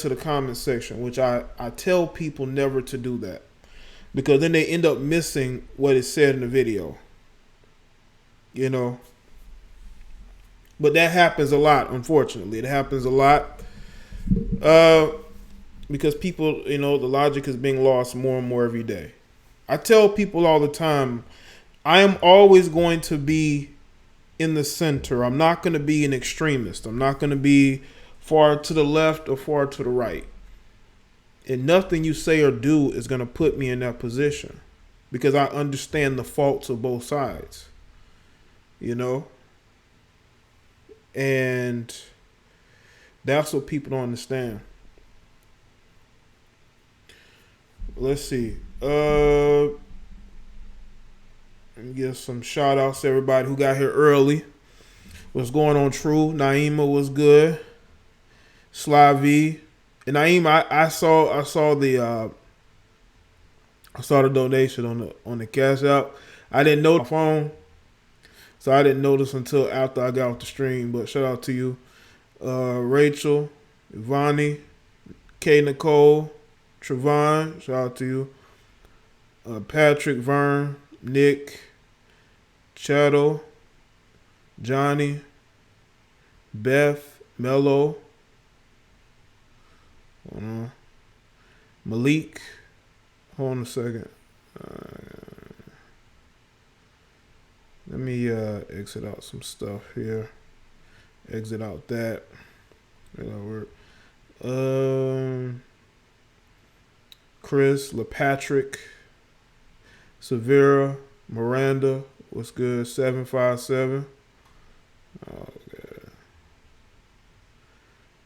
to the comment section, which I tell people never to do that, because then they end up missing what is said in the video. You know, but that happens a lot. Unfortunately, it happens a lot because people, you know, the logic is being lost more and more every day. I tell people all the time, I am always going to be in the center. I'm not going to be an extremist. I'm not going to be far to the left or far to the right. And nothing you say or do is going to put me in that position, because I understand the faults of both sides. You know? And that's what people don't understand. Let's see. Let me give some shout outs to everybody who got here early. What's going on, True? Naima was good. Slavi. And Naima, I saw the donation on the Cash App. I didn't know the phone, so I didn't notice until after I got off the stream. But shout out to you. Rachel, Ivani, K. Nicole, Trevon, shout out to you. Patrick, Vern, Nick, Chattel, Johnny, Beth, Mello, Malik. Hold on a second. Let me exit out some stuff here. Exit out that. That'll work. Chris, LaPatrick, Severa, Miranda, what's good? 757. Oh, God.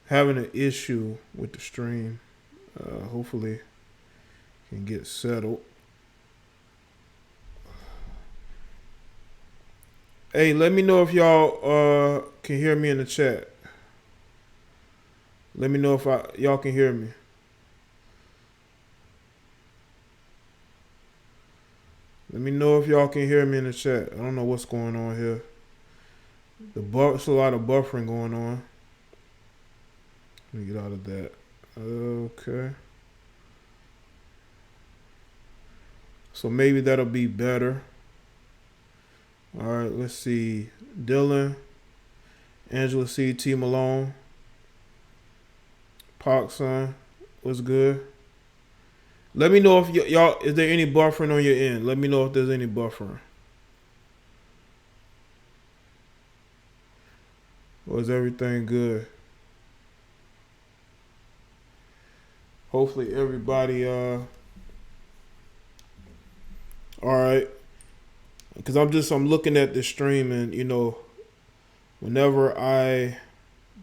Having an issue with the stream. Hopefully can get settled. Hey, let me know if y'all can hear me in the chat. Let me know if y'all can hear me. Let me know if y'all can hear me in the chat. I don't know what's going on here. There's a lot of buffering going on. Let me get out of that. Okay. So maybe that'll be better. All right, let's see. Dylan, Angela C, T Malone, Park Son, what's good? Let me know if y'all, is there any buffering on your end? Let me know if there's any buffering. Or is everything good? Hopefully everybody, all right. Because I'm looking at this stream, and, you know, whenever I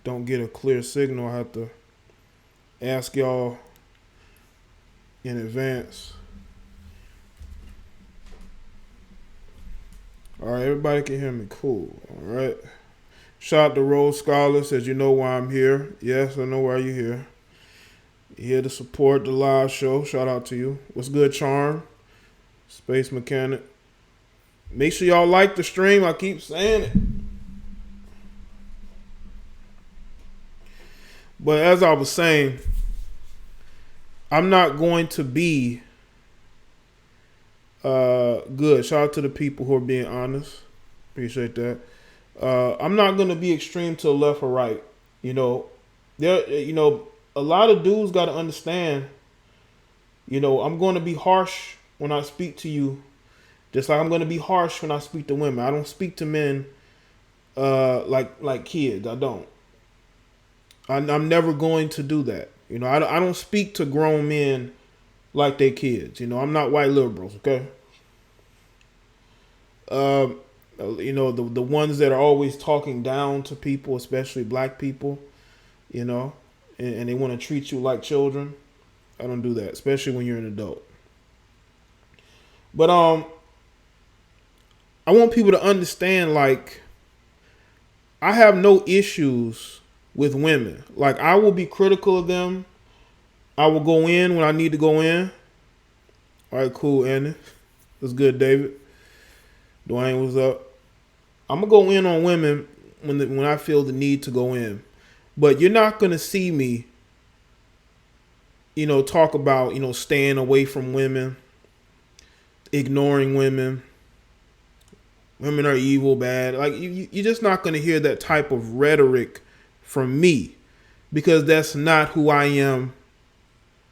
don't get a clear signal, I have to ask y'all in advance. All right, everybody can hear me. Cool. All right. Shout out to Rose Scholar, says, you know why I'm here. Yes, I know why you're here. You're here to support the live show. Shout out to you. What's good, Charm? Space Mechanic. Make sure y'all like the stream. I keep saying it. But as I was saying, I'm not going to be good. Shout out to the people who are being honest. Appreciate that. I'm not going to be extreme to the left or right. You know, a lot of dudes got to understand, you know, I'm going to be harsh when I speak to you. Just like I'm going to be harsh when I speak to women. I don't speak to men like kids. I don't. I'm never going to do that. You know, I don't speak to grown men like they kids. You know, I'm not white liberals, okay? You know, the ones that are always talking down to people, especially black people, you know, and they want to treat you like children. I don't do that, especially when you're an adult. But I want people to understand, like, I have no issues with women. Like, I will be critical of them. I will go in when I need to go in. All right, cool, Andy. That's good, David. Dwayne, what's up? I'm going to go in on women when I feel the need to go in. But you're not going to see me talk about, staying away from women, ignoring women. Women are evil, bad. Like you're just not going to hear that type of rhetoric from me, because that's not who I am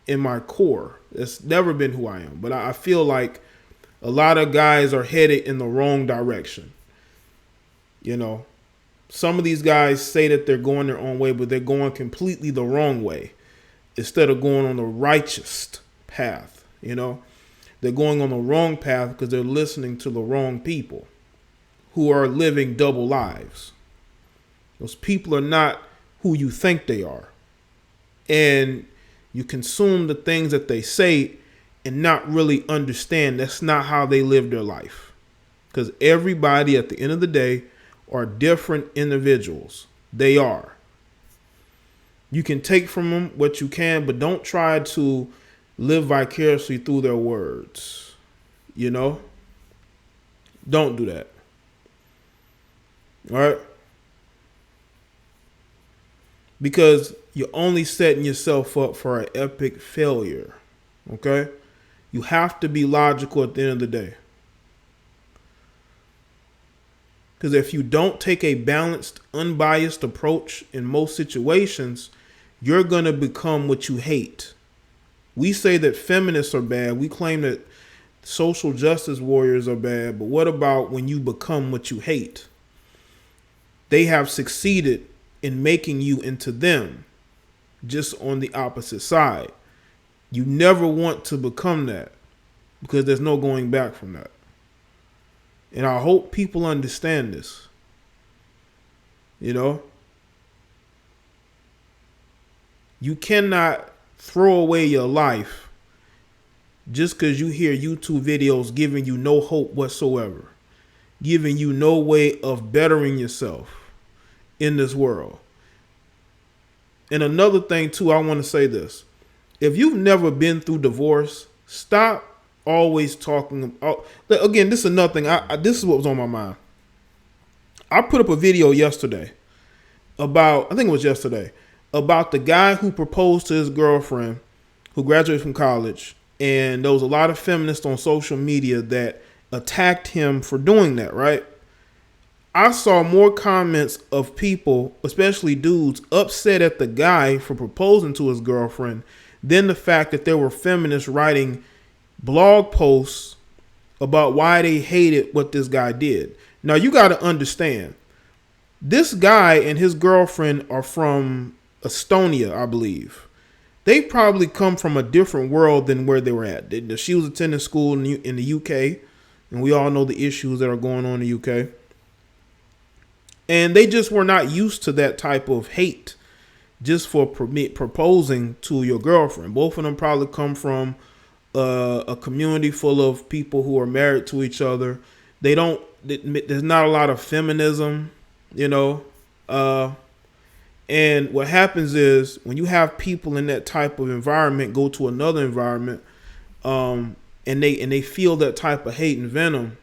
in my core. It's never been who I am. But I feel like a lot of guys are headed in the wrong direction. Some of these guys say that they're going their own way, but they're going completely the wrong way instead of going on the righteous path. They're going on the wrong path because they're listening to the wrong people who are living double lives. Those people are not who you think they are. And you consume the things that they say and not really understand that's not how they live their life. Because everybody at the end of the day are different individuals. They are. You can take from them what you can, but don't try to live vicariously through their words. Don't do that. All right? Because you're only setting yourself up for an epic failure. Okay? You have to be logical at the end of the day. Because if you don't take a balanced, unbiased approach in most situations, you're going to become what you hate. We say that feminists are bad. We claim that social justice warriors are bad. But what about when you become what you hate? They have succeeded in making you into them, just on the opposite side. You never want to become that, because there's no going back from that. And I hope people understand this. You cannot throw away your life just because you hear YouTube videos giving you no hope whatsoever, giving you no way of bettering yourself in this world. And another thing too, I want to say this. If you've never been through divorce, stop always talking about, again, this is another thing. This is what was on my mind. I put up a video yesterday about the guy who proposed to his girlfriend who graduated from college. And there was a lot of feminists on social media that attacked him for doing that, right? I saw more comments of people, especially dudes, upset at the guy for proposing to his girlfriend than the fact that there were feminists writing blog posts about why they hated what this guy did. Now, you got to understand, this guy and his girlfriend are from Estonia, I believe. They probably come from a different world than where they were at. She was attending school in the UK, and we all know the issues that are going on in the UK. And they just were not used to that type of hate just for proposing to your girlfriend. Both of them probably come from a community full of people who are married to each other. There's not a lot of feminism, and what happens is when you have people in that type of environment go to another environment, and they feel that type of hate and venom,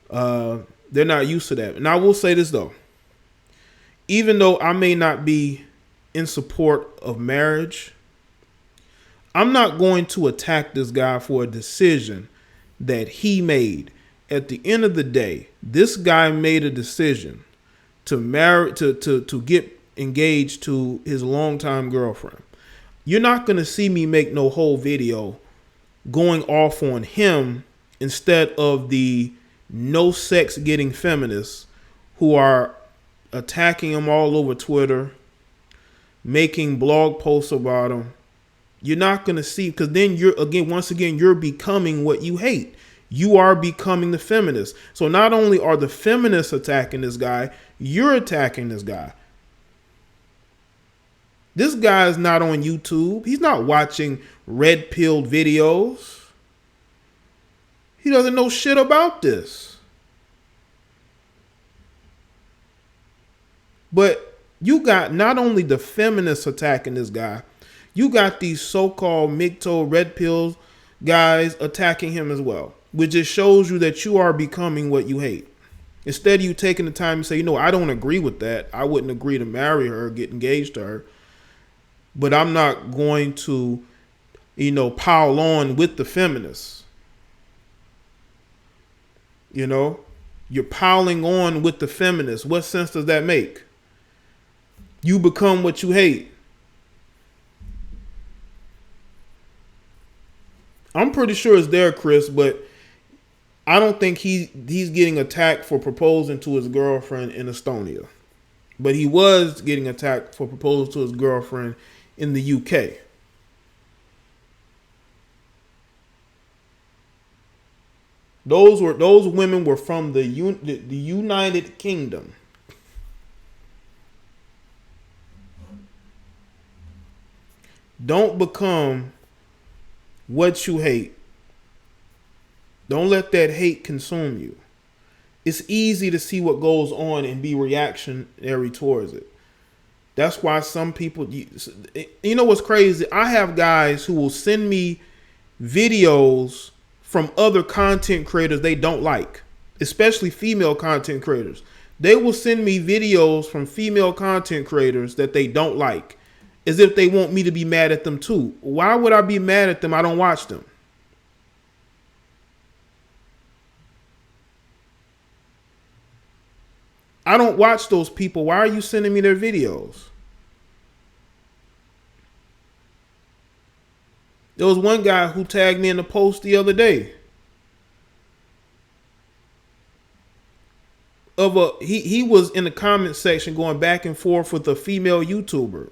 they're not used to that. And I will say this though, even though I may not be in support of marriage, I'm not going to attack this guy for a decision that he made. At the end of the day, this guy made a decision to marry, to get engaged to his longtime girlfriend. You're not going to see me make no whole video going off on him instead of the no sex getting feminists who are attacking him all over Twitter, making blog posts about him. You're not going to see, because then once again, you're becoming what you hate. You are becoming the feminist. So not only are the feminists attacking this guy, you're attacking this guy. This guy is not on YouTube. He's not watching red-pilled videos. He doesn't know shit about this. But you got not only the feminists attacking this guy, you got these so-called MGTOW red pill guys attacking him as well, which just shows you that you are becoming what you hate. Instead of you taking the time to say, I don't agree with that. I wouldn't agree to marry her, get engaged to her. But I'm not going to pile on with the feminists. You're piling on with the feminists. What sense does that make? You become what you hate. I'm pretty sure it's there, Chris, but I don't think he's getting attacked for proposing to his girlfriend in Estonia. But he was getting attacked for proposing to his girlfriend in the UK. Those women were from the United Kingdom. Don't become what you hate. Don't let that hate consume you. It's easy to see what goes on and be reactionary towards it. That's why some people, what's crazy? I have guys who will send me videos from other content creators they don't like, especially female content creators. They will send me videos from female content creators that they don't like, as if they want me to be mad at them too. Why would I be mad at them? I don't watch them. I don't watch those people. Why are you sending me their videos? There was one guy who tagged me in the post the other day. He was in the comment section going back and forth with a female YouTuber.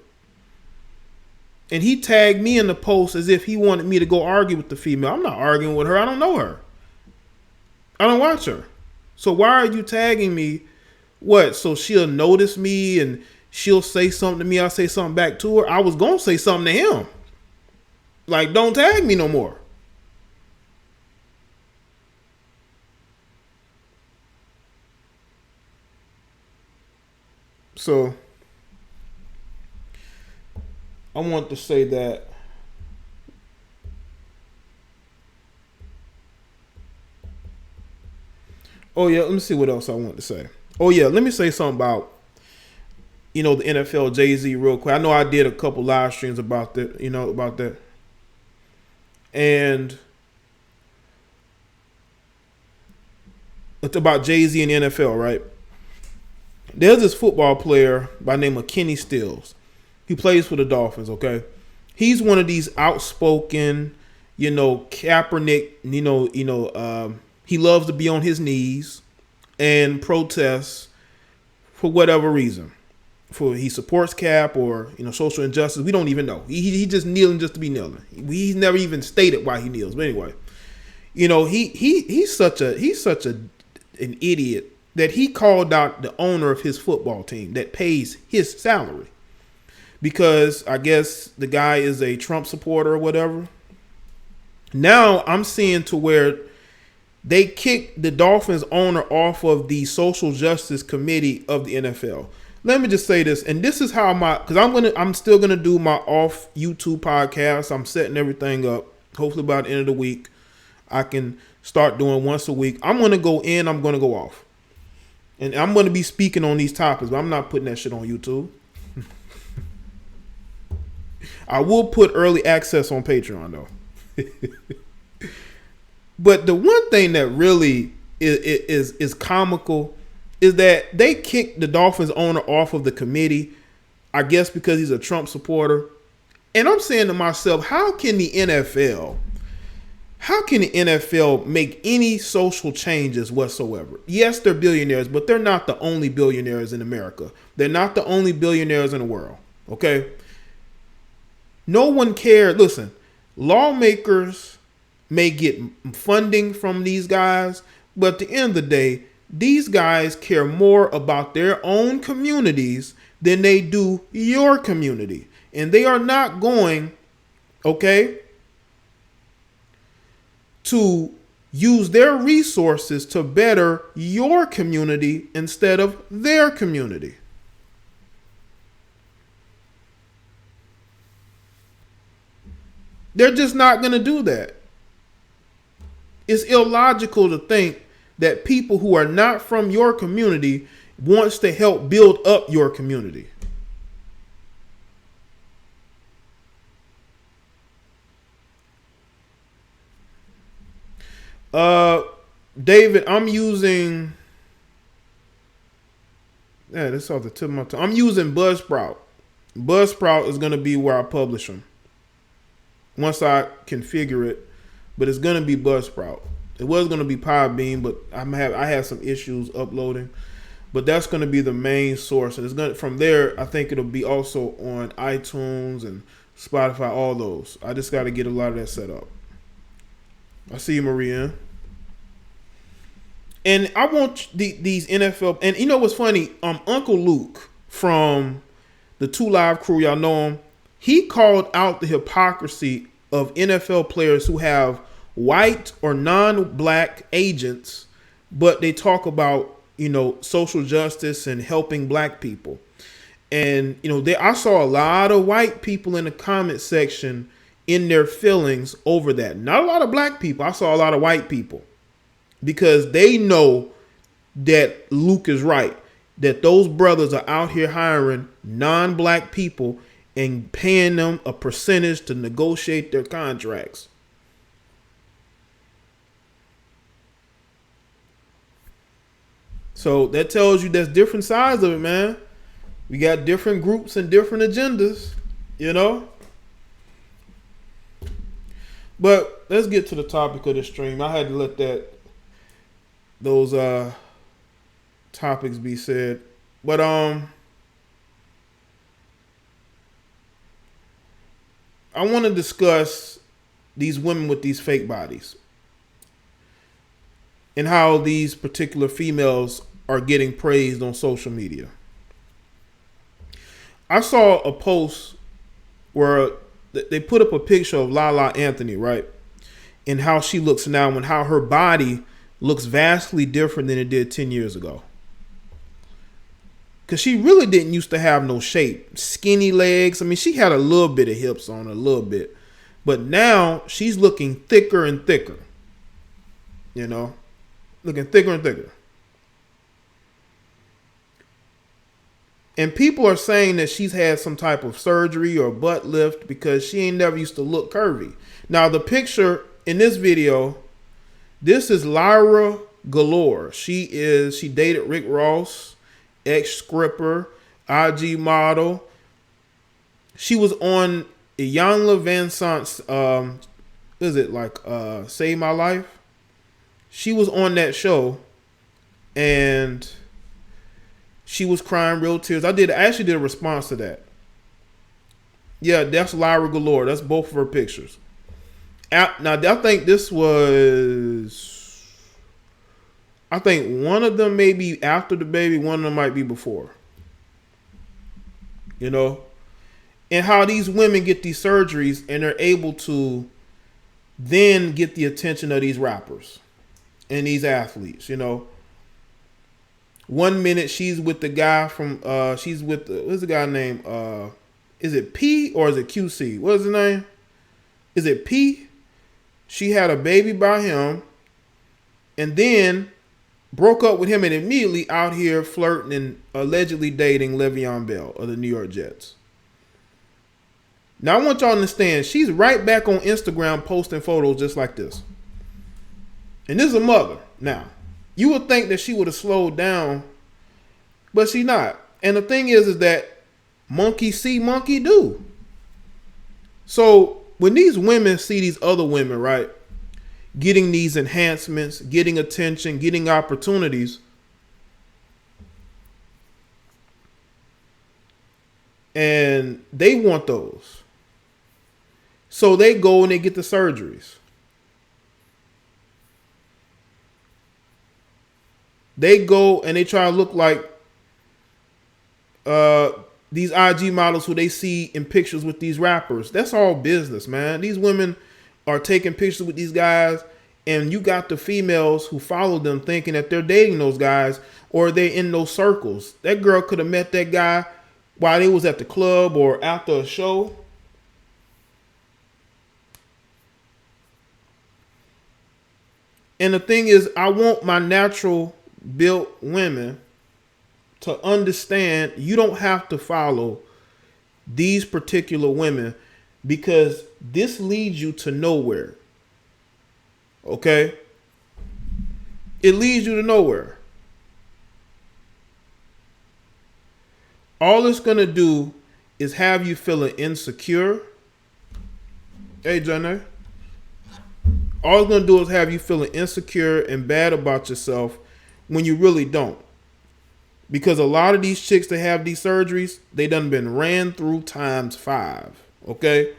And he tagged me in the post as if he wanted me to go argue with the female. I'm not arguing with her. I don't know her. I don't watch her. So why are you tagging me? What? So she'll notice me and she'll say something to me. I'll say something back to her. I was going to say something to him. Like, don't tag me no more. So I want to say that let me see what else I want to say. Let me say something about the NFL Jay-Z real quick. I know I did a couple live streams about that, about that. And it's about Jay-Z and the NFL, right? There's this football player by the name of Kenny Stills. He plays for the Dolphins, okay? He's one of these outspoken, Kaepernick, he loves to be on his knees and protest for whatever reason. He supports Cap or social injustice. We don't even know. He just kneeling just to be kneeling. He's never even stated why he kneels. But anyway, he's such an idiot that he called out the owner of his football team that pays his salary because I guess the guy is a Trump supporter or whatever. Now I'm seeing to where they kicked the Dolphins owner off of the social justice committee of the NFL. Let me just say this, and this is how I'm still gonna do my off YouTube podcast. I'm setting everything up. Hopefully by the end of the week, I can start doing once a week. I'm gonna go in, I'm gonna go off, and I'm gonna be speaking on these topics, but I'm not putting that shit on YouTube. I will put early access on Patreon though. But the one thing that really is comical is that they kicked the Dolphins owner off of the committee, I guess because he's a Trump supporter. And I'm saying to myself, how can the NFL make any social changes whatsoever? Yes, they're billionaires, but they're not the only billionaires in America. They're not the only billionaires in the world, okay? No one cares. Listen, lawmakers may get funding from these guys, but at the end of the day, these guys care more about their own communities than they do your community. And they are not going, okay, to use their resources to better your community instead of their community. They're just not going to do that. It's illogical to think that people who are not from your community wants to help build up your community. Uh, David, I'm using. Yeah, this is off the tip of my tongue. I'm using Buzzsprout. Buzzsprout is gonna be where I publish them once I configure it, but it's gonna be Buzzsprout. It was gonna be Podbean, but I had some issues uploading. But that's gonna be the main source, and it's gonna from there. I think it'll be also on iTunes and Spotify, all those. I just got to get a lot of that set up. I see you, Maria. And I want these NFL. And you know what's funny? Uncle Luke from the 2 Live crew, y'all know him. He called out the hypocrisy of NFL players who have white or non-black agents, but they talk about, you know, social justice and helping black people. And, you know, I saw a lot of white people in the comment section in their feelings over that. Not a lot of black people. I saw a lot of white people because they know that Luke is right, that those brothers are out here hiring non-black people and paying them a percentage to negotiate their contracts. So that tells you there's different sides of it, man. We got different groups and different agendas, you know? But let's get to the topic of the stream. I had to let those topics be said. But I want to discuss these women with these fake bodies and how these particular females are getting praised on social media. I saw a post where they put up a picture of Lala Anthony, right? And how she looks now and how her body looks vastly different than it did 10 years ago. Because she really didn't used to have no shape. Skinny legs. I mean, she had a little bit of hips on her, a little bit. But now she's looking thicker and thicker. You know? Looking thicker and thicker. And people are saying that she's had some type of surgery or butt lift because she ain't never used to look curvy. Now, the picture in this video, this is Lyra Galore. She dated Rick Ross, ex-scripper, IG model. She was on Iyanla Vanzant's, Save My Life? She was on that show, and she was crying real tears. I actually did a response to that. Yeah, that's Lyra Galore. That's both of her pictures. Now, I think this was... I think one of them may be after the baby. One of them might be before. You know? And how these women get these surgeries and they're able to then get the attention of these rappers and these athletes, you know? 1 minute she's with the guy from what's the guy named is it P or is it QC? What is his name? Is it P? She had a baby by him and then broke up with him and immediately out here flirting and allegedly dating Le'Veon Bell of the New York Jets. Now I want y'all to understand, she's right back on Instagram posting photos just like this. And this is a mother. Now, you would think that she would have slowed down, but she not. And the thing is that monkey see, monkey do. So when these women see these other women, right, getting these enhancements, getting attention, getting opportunities, and they want those. So they go and they get the surgeries. They go and they try to look like these IG models who they see in pictures with these rappers. That's all business, man. These women are taking pictures with these guys, and you got the females who follow them thinking that they're dating those guys or they're in those circles. That girl could have met that guy while they was at the club or after a show. And the thing is, I want my natural built women to understand you don't have to follow these particular women because this leads you to nowhere. Okay? It leads you to nowhere. All it's going to do is have you feeling insecure. Hey, Jaye. All it's going to do is have you feeling insecure and bad about yourself when you really don't. Because a lot of these chicks that have these surgeries, they done been ran through times 5. Okay?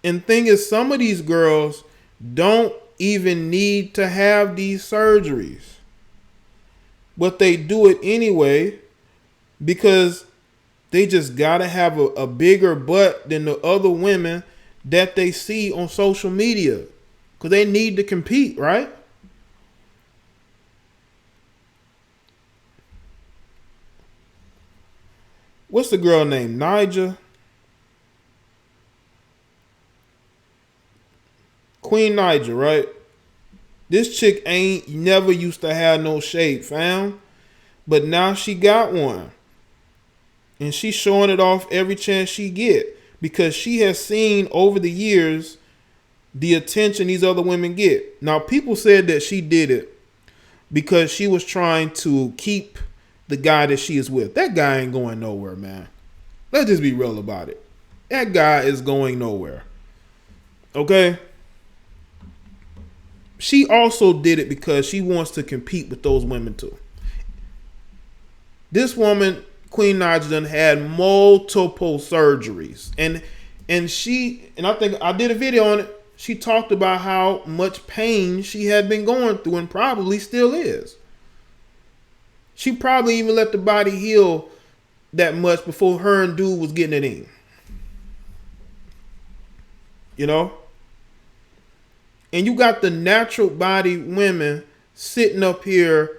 And thing is, some of these girls don't even need to have these surgeries. But they do it anyway because they just gotta have a bigger butt than the other women that they see on social media. Because they need to compete, right? What's the girl named? Nija? Queen Nija, right? This chick ain't never used to have no shape, fam. But now she got one. And she's showing it off every chance she get. Because she has seen over the years the attention these other women get. Now, people said that she did it because she was trying to keep the guy that she is with. That guy ain't going nowhere, man. Let's just be real about it. That guy is going nowhere. Okay? She also did it because she wants to compete with those women too. This woman, Queen Nija, done had multiple surgeries. And I think I did a video on it. She talked about how much pain she had been going through and probably still is. She probably even let the body heal that much before her and dude was getting it in. You know? And you got the natural body women sitting up here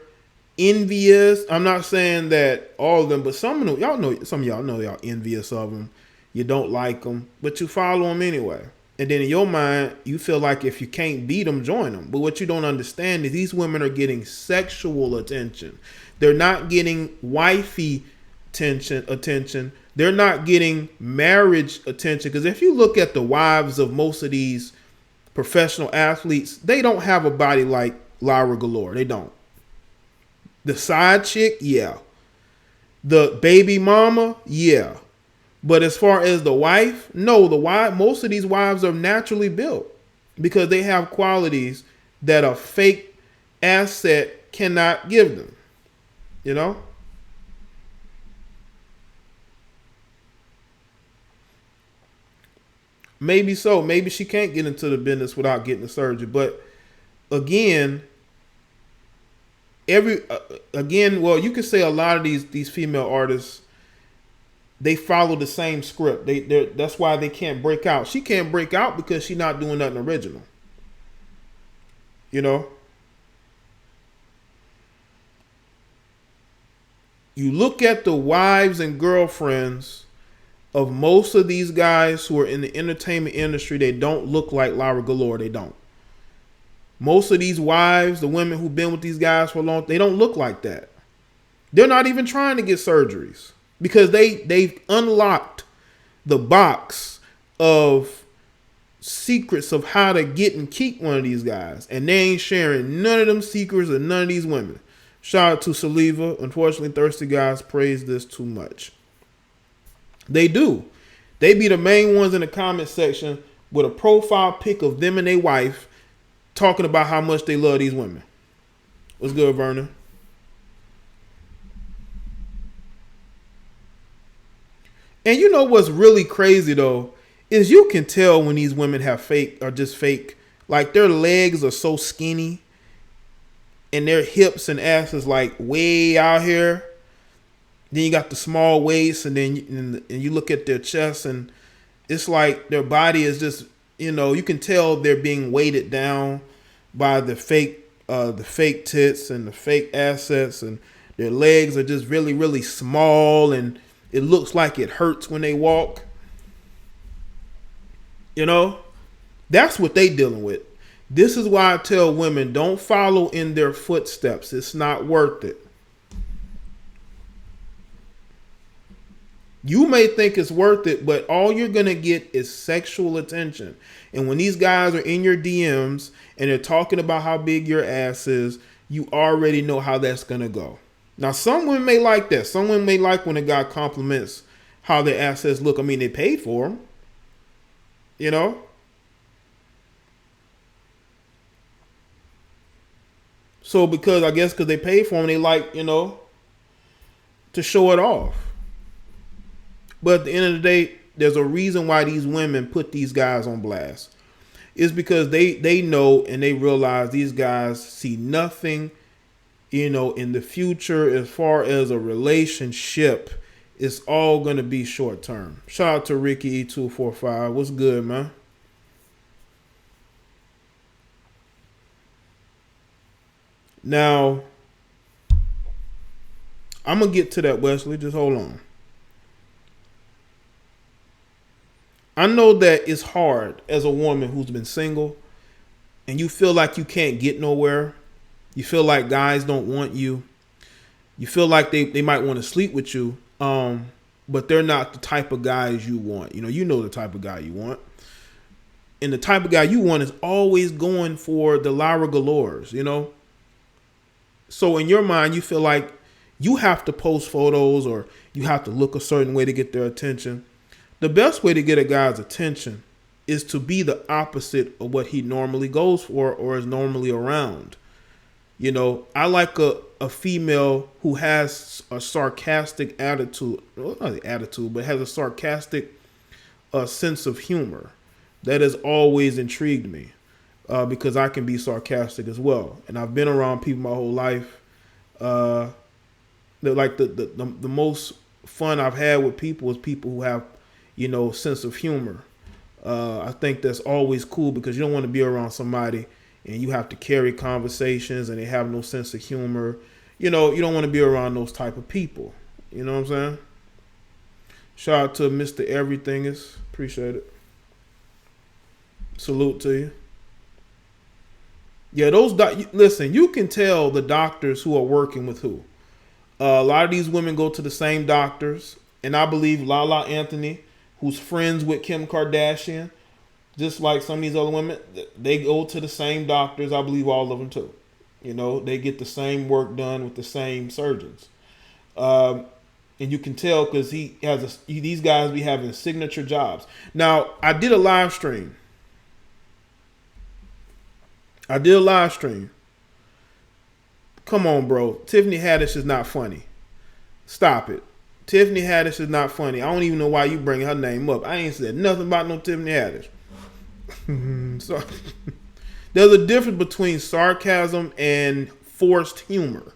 envious. I'm not saying that all of them, but some of them, some of y'all know y'all envious of them. You don't like them, but you follow them anyway. And then in your mind, you feel like if you can't beat them, join them. But what you don't understand is these women are getting sexual attention. They're not getting wifey attention. They're not getting marriage attention. Because if you look at the wives of most of these professional athletes, they don't have a body like Lyra Galore. They don't. The side chick, yeah. The baby mama, yeah. But as far as the wife, no, most of these wives are naturally built because they have qualities that a fake asset cannot give them. You know? Maybe so. Maybe she can't get into the business without getting the surgery. But again, well, you could say a lot of these female artists, they follow the same script. That's why they can't break out. She can't break out because she's not doing nothing original. You know? You look at the wives and girlfriends of most of these guys who are in the entertainment industry, they don't look like Lyra Galore. They don't. Most of these wives, the women who've been with these guys for a long time, they don't look like that. They're not even trying to get surgeries because they've unlocked the box of secrets of how to get and keep one of these guys. And they ain't sharing none of them secrets of none of these women. Shout out to Saliva. Unfortunately, thirsty guys praise this too much. They do. They be the main ones in the comment section with a profile pic of them and their wife talking about how much they love these women. What's good, Vernon? And you know what's really crazy though is you can tell when these women have fake or just fake. Like their legs are so skinny and their hips and asses like way out here. Then you got the small waist, and then you look at their chest, and it's like their body is just, you can tell they're being weighted down by the fake tits and the fake assets, and their legs are just really, really small, and it looks like it hurts when they walk. That's what they dealing with. This is why I tell women, don't follow in their footsteps. It's not worth it. You may think it's worth it, but all you're going to get is sexual attention. And when these guys are in your DMs and they're talking about how big your ass is, you already know how that's going to go. Now, some women may like that. Some women may like when a guy compliments how their assets look. I mean, they paid for them, you know? So because they paid for them, they like, to show it off. But at the end of the day, there's a reason why these women put these guys on blast. It's because they know and they realize these guys see nothing, in the future as far as a relationship. It's all going to be short term. Shout out to Ricky E245. What's good, man? Now, I'm going to get to that, Wesley. Just hold on. I know that it's hard as a woman who's been single and you feel like you can't get nowhere. You feel like guys don't want you. You feel like they might want to sleep with you, but they're not the type of guys you want. You know the type of guy you want. And the type of guy you want is always going for the Lyra Galores, So in your mind, you feel like you have to post photos or you have to look a certain way to get their attention. The best way to get a guy's attention is to be the opposite of what he normally goes for or is normally around. I like a female who has a sarcastic attitude, well, not the attitude, but has a sarcastic sense of humor. That has always intrigued me because I can be sarcastic as well. And I've been around people my whole life. That like the most fun I've had with people is people who have, sense of humor. I think that's always cool because you don't want to be around somebody and you have to carry conversations and they have no sense of humor. You don't want to be around those type of people. You know what I'm saying? Shout out to Mr. Everythingers. Appreciate it. Salute to you. Yeah, listen, you can tell the doctors who are working with who. A lot of these women go to the same doctors. And I believe Lala Anthony, who's friends with Kim Kardashian, just like some of these other women, they go to the same doctors. I believe all of them too. They get the same work done with the same surgeons. And you can tell because these guys be having signature jobs. Now, I did a live stream. Come on, bro. Tiffany Haddish is not funny. Stop it. Tiffany Haddish is not funny. I don't even know why you bring her name up. I ain't said nothing about no Tiffany Haddish. So there's a difference between sarcasm and forced humor.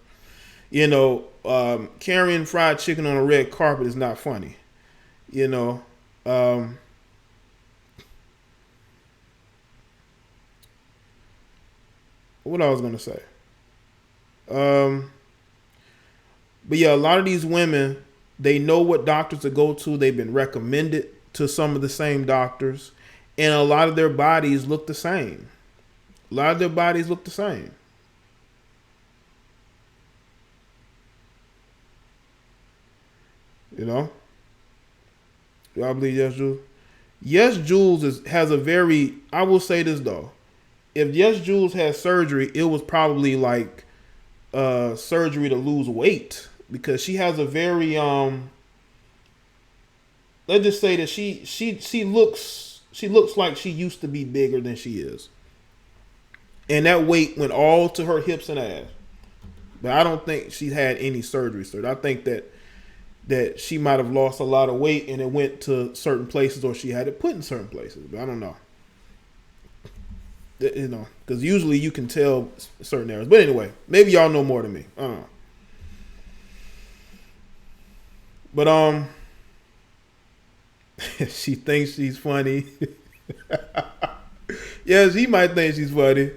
Carrying fried chicken on a red carpet is not funny. What I was gonna say. But yeah, a lot of these women, they know what doctors to go to. They've been recommended to some of the same doctors. And a lot of their bodies look the same. Y'all believe Yes Jules? Yes Jules has a very, I will say this though. If Yes Jules had surgery, it was probably like surgery to lose weight. Because she has a very let's just say that she looks like she used to be bigger than she is. And that weight went all to her hips and ass. But I don't think she had any surgery. I think that she might have lost a lot of weight and it went to certain places or she had it put in certain places. But I don't know. Because usually you can tell certain areas. But anyway, maybe y'all know more than me. I don't know. But she thinks she's funny. Yeah, she might think she's funny,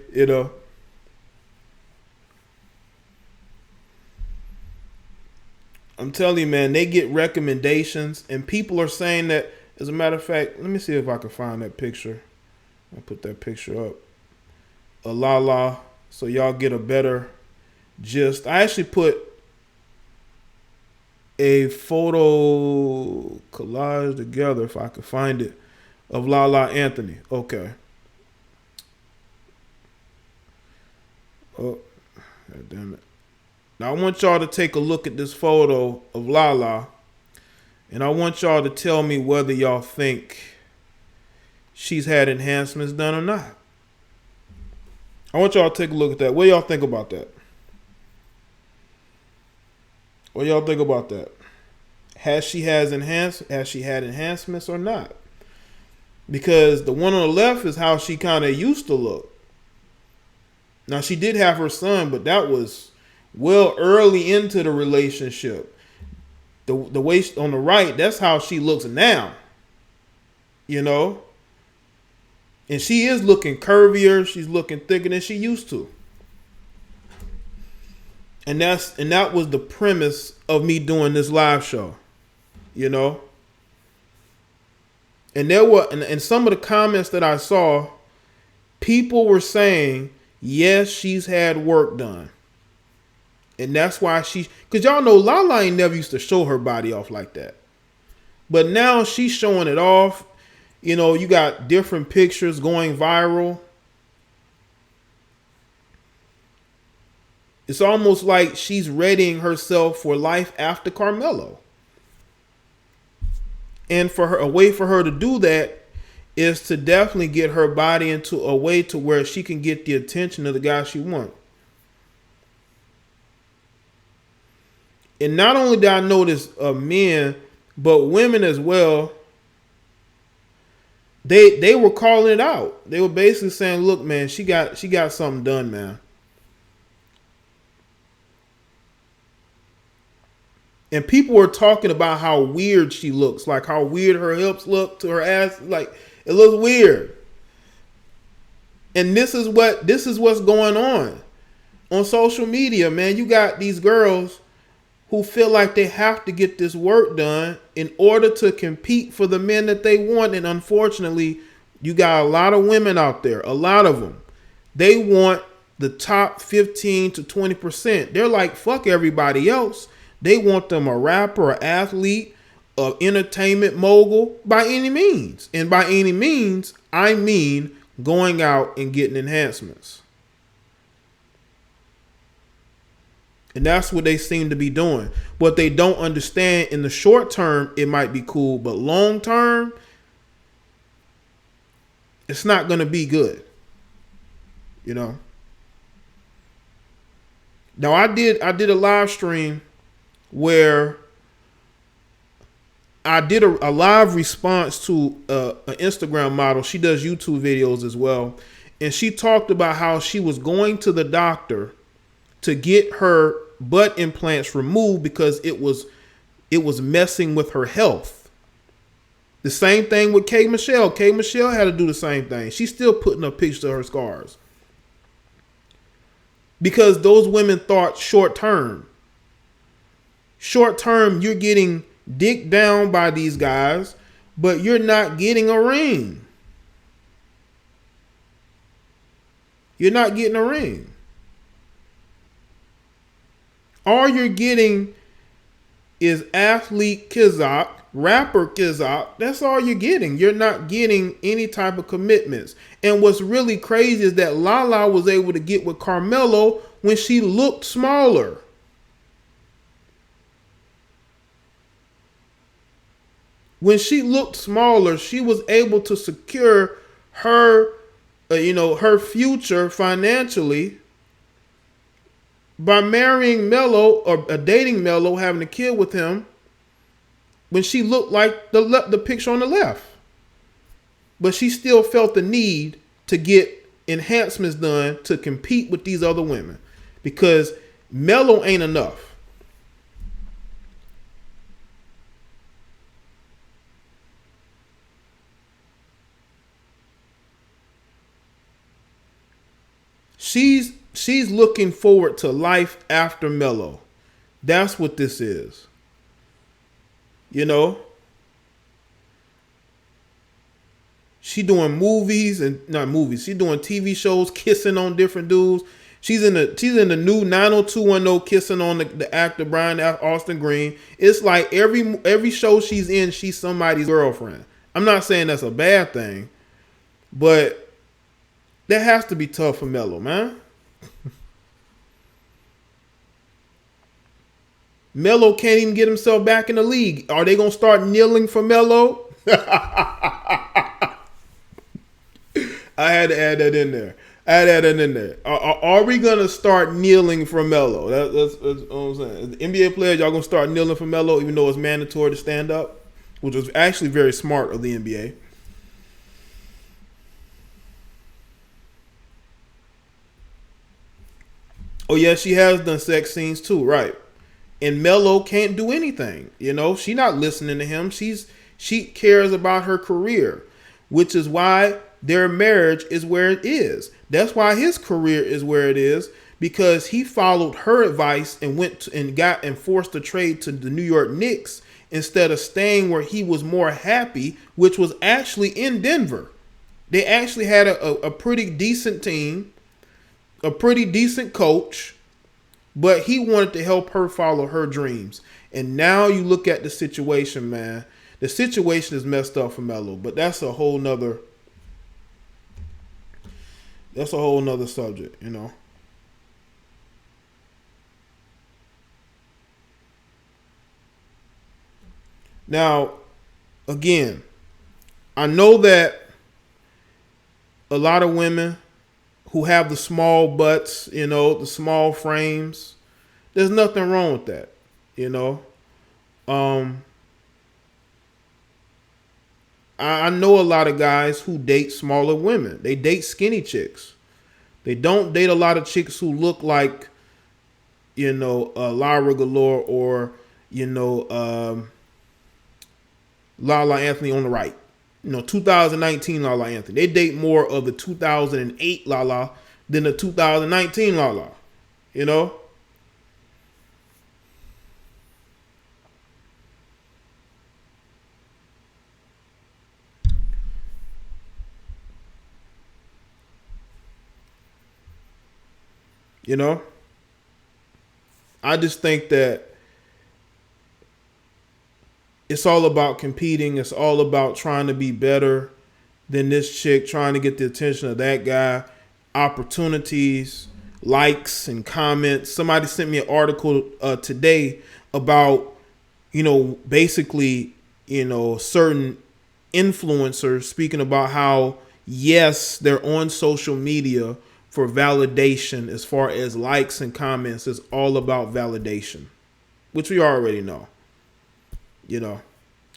I'm telling you, man, they get recommendations and people are saying that, as a matter of fact, let me see if I can find that picture. I'll put that picture up. Lala, so y'all get a better gist. I actually put a photo collage together, if I could find it, of Lala Anthony. Okay. Oh, God damn it. Now I want y'all to take a look at this photo of Lala, and I want y'all to tell me whether y'all think she's had enhancements done or not. I want y'all to take a look at that. What y'all think about that? What y'all think about that? Has she had enhancements or not? Because the one on the left is how she kind of used to look. Now she did have her son, but that was well early into the relationship. The waist on the right, that's how she looks now. You know? And she is looking curvier, she's looking thicker than she used to. And that was the premise of me doing this live show. You know? And there were, and some of the comments that I saw, people were saying, yes, she's had work done. And that's why because y'all know Lala ain't never used to show her body off like that. But now she's showing it off. You know, you got different pictures going viral. It's almost like she's readying herself for life after Carmelo. And a way for her to do that is to definitely get her body into a way to where she can get the attention of the guy she wants. And not only did I notice men, but women as well, they were calling it out. They were basically saying, look, man, she got something done, man. And people were talking about how weird she looks, like how weird her hips look to her ass. Like, it looks weird. And this is what's going on social media, man. You got these girls who feel like they have to get this work done in order to compete for the men that they want. And unfortunately, you got a lot of women out there, a lot of them. They want the top 15 to 20%. They're like, fuck everybody else. They want them a rapper, an athlete, an entertainment mogul by any means. And by any means, I mean going out and getting enhancements. And that's what they seem to be doing. What they don't understand, in the short term, it might be cool, but long term, it's not going to be good. You know? Now, I did a live stream where I did a live response to an Instagram model. She does YouTube videos as well. And she talked about how she was going to the doctor to get her butt implants removed because it was messing with her health. The same thing with K. Michelle. K. Michelle had to do the same thing. She's still putting up pictures of her scars. Because those women thought short term. Short term, you're getting dicked down by these guys, but you're not getting a ring. You're not getting a ring. All you're getting is athlete Kizak, rapper Kizak. That's all you're getting. You're not getting any type of commitments. And what's really crazy is that Lala was able to get with Carmelo when she looked smaller. When she looked smaller, she was able to secure her, her future financially by marrying Melo or dating Melo, having a kid with him, when she looked like the picture on the left. But she still felt the need to get enhancements done to compete with these other women because Melo ain't enough. She's looking forward to life after Melo. That's what this is. You know? She doing movies and not movies. She doing TV shows, kissing on different dudes. She's in the new 90210 kissing on the actor Brian Austin Green. It's like every show she's in, she's somebody's girlfriend. I'm not saying that's a bad thing, but that has to be tough for Melo, man. Melo can't even get himself back in the league. Are they gonna start kneeling for Melo? I had to add that in there. Are we gonna start kneeling for Melo? That's what I'm saying. The NBA players, y'all gonna start kneeling for Melo, even though it's mandatory to stand up, which was actually very smart of the NBA. Oh yeah, she has done sex scenes too, right? And Melo can't do anything. You know, she not listening to him. She cares about her career, which is why their marriage is where it is. That's why his career is where it is, because he followed her advice and went and forced a trade to the New York Knicks instead of staying where he was more happy, which was actually in Denver. They actually had a pretty decent team, a pretty decent coach, but he wanted to help her follow her dreams. And now you look at the situation, man. The situation is messed up for Melo, but that's a whole nother subject, you know. Now, again, I know that a lot of women who have the small butts, you know, the small frames, there's nothing wrong with that, you know. I know a lot of guys who date smaller women. They date skinny chicks. They don't date a lot of chicks who look like, you know, Lyra Galore or, you know, Lala Anthony on the right. You know, 2019 Lala Anthony. They date more of the 2008 Lala than the 2019 Lala. You know? You know? I just think that it's all about competing. It's all about trying to be better than this chick, trying to get the attention of that guy, opportunities, likes and comments. Somebody sent me an article today about, you know, basically, you know, certain influencers speaking about how, yes, they're on social media for validation as far as likes and comments. It's all about validation, which we already know. You know,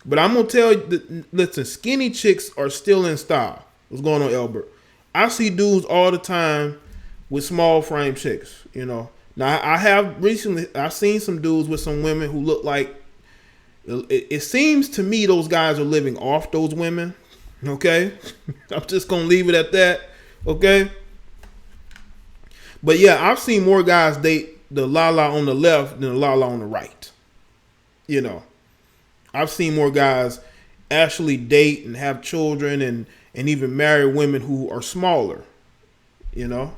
but I'm gonna tell you, listen, skinny chicks are still in style. What's going on, Albert? I see dudes all the time with small frame chicks. You know, now I have recently I've seen some dudes with some women who look like. It seems to me those guys are living off those women. Okay, I'm just gonna leave it at that. Okay, but yeah, I've seen more guys date the Lala on the left than the Lala on the right. You know. I've seen more guys actually date and have children and even marry women who are smaller. You know,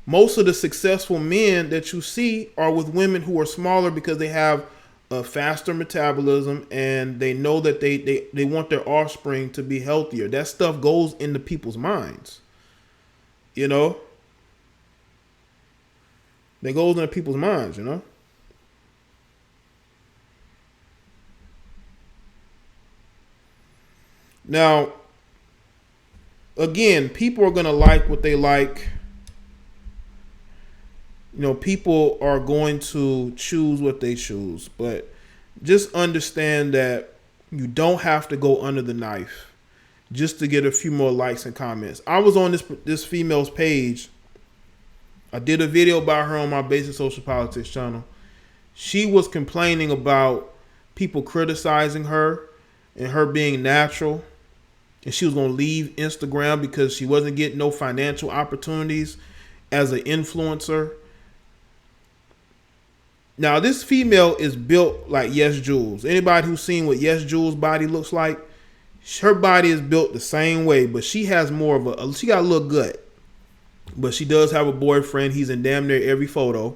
most of the successful men that you see are with women who are smaller because they have a faster metabolism and they know that they want their offspring to be healthier. That stuff goes into people's minds. You know, that goes into people's minds, you know. Now, again, people are going to like what they like. You know, people are going to choose what they choose. But just understand that you don't have to go under the knife just to get a few more likes and comments. I was on this female's page. I did a video about her on my Basic Social Politics channel. She was complaining about people criticizing her and her being natural. And she was going to leave Instagram because she wasn't getting no financial opportunities as an influencer. Now, this female is built like Yes Jules. Anybody who's seen what Yes Jules' body looks like, her body is built the same way, but she has more of she got a little gut. but she does have a boyfriend. He's in damn near every photo.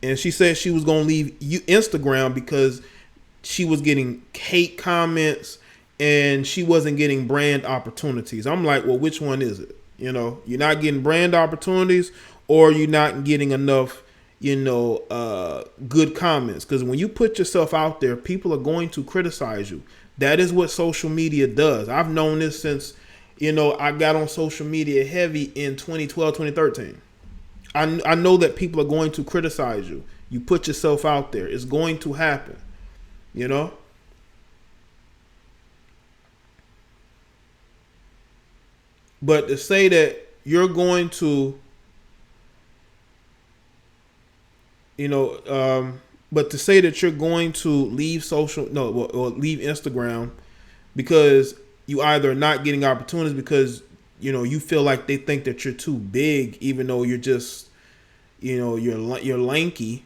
And she said she was going to leave Instagram because she was getting hate comments and she wasn't getting brand opportunities. I'm like, well, which one is it? You know, you're not getting brand opportunities, or you're not getting enough, good comments. Because when you put yourself out there, people are going to criticize you. That is what social media does. I've known this since, I got on social media heavy in 2012, 2013. I know that people are going to criticize you. You put yourself out there. It's going to happen, But to say that you're going to, but to say that you're going to leave or leave Instagram because you either not getting opportunities because, you feel like they think that you're too big, even though you're just, you're lanky,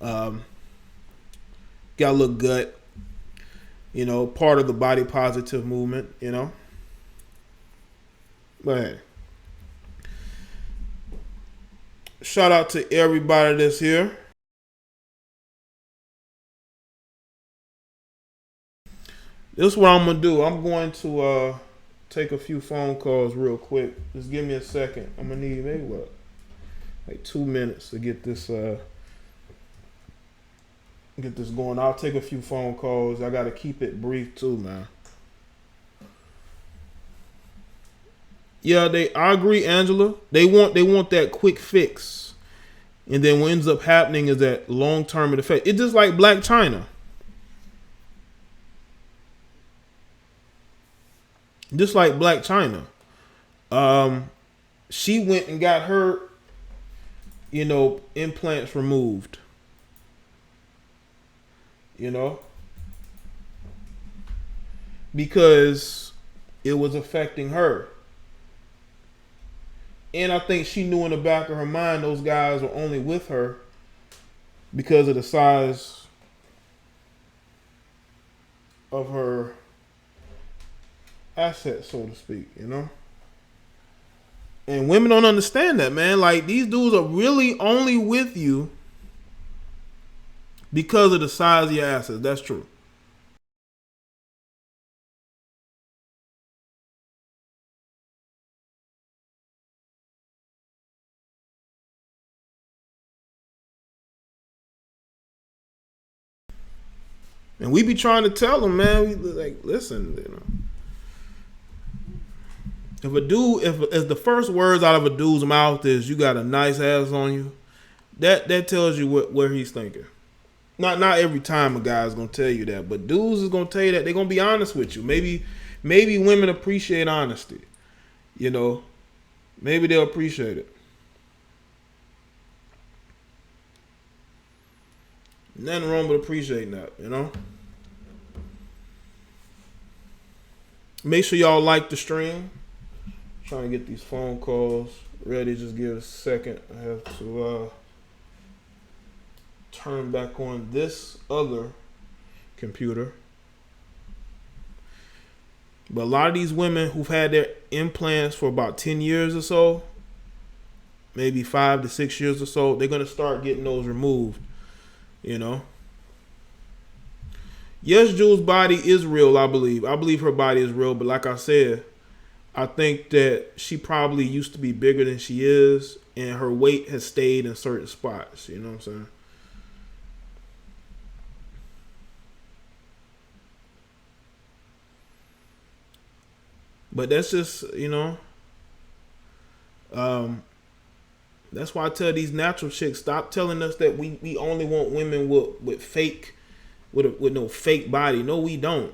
got a little gut, part of the body positive movement, But hey, shout out to everybody that's here. This is what I'm gonna do. I'm going to take a few phone calls real quick. Just give me a second. I'm gonna need maybe like 2 minutes to get this going. I'll take a few phone calls. I gotta keep it brief too, man. Yeah, I agree, Angela. They want that quick fix. And then what ends up happening is that long-term effect. It's just like Black China. Just like Black China. She went and got her, implants removed. Because it was affecting her. And I think she knew in the back of her mind those guys were only with her because of the size of her assets, so to speak, And women don't understand that, man. Like, these dudes are really only with you because of the size of your assets. That's true. And we be trying to tell them, man, we like, listen, if a dude, if the first words out of a dude's mouth is "you got a nice ass on you," that tells you where he's thinking. Not every time a guy's gonna tell you that, but dudes is gonna tell you that. They're gonna be honest with you. Maybe women appreciate honesty. Maybe they'll appreciate it. Nothing wrong with appreciating that, Make sure y'all like the stream. Trying to get these phone calls ready. Just give it a second. I have to turn back on this other computer. But a lot of these women who've had their implants for about 10 years or so, maybe 5 to 6 years or so, they're going to start getting those removed. Yes, Jules' body is real, I believe. I believe her body is real, but like I said, I think that she probably used to be bigger than she is, and her weight has stayed in certain spots. You know what I'm saying? But that's just, that's why I tell these natural chicks, stop telling us that we only want women with fake, with no fake body. No, we don't.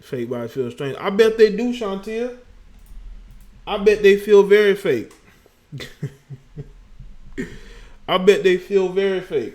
Fake body feels strange. I bet they do, Shantia. I bet they feel very fake. I bet they feel very fake.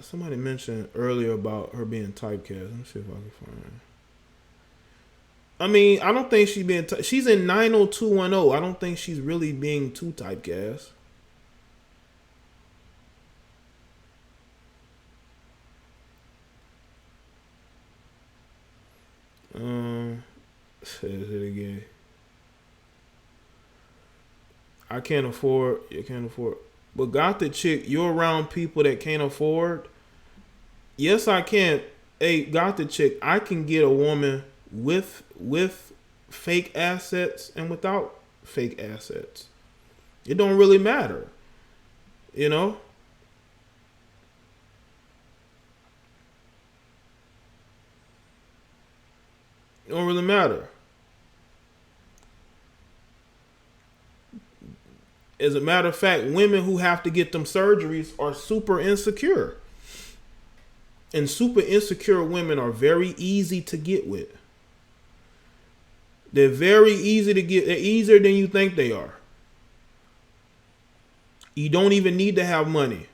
Somebody mentioned earlier about her being typecast. Let me see if I can find I mean, I don't think she's being. She's in 90210. I don't think she's really being too typecast. Says it again. I can't afford. You can't afford. But got the chick. You're around people that can't afford. Yes, I can. Hey, got the chick. I can get a woman with fake assets and without fake assets. It don't really matter. You know? It don't really matter. As a matter of fact, women who have to get them surgeries are super insecure. And super insecure women are very easy to get with. They're very easy to get. They're easier than you think they are. You don't even need to have money.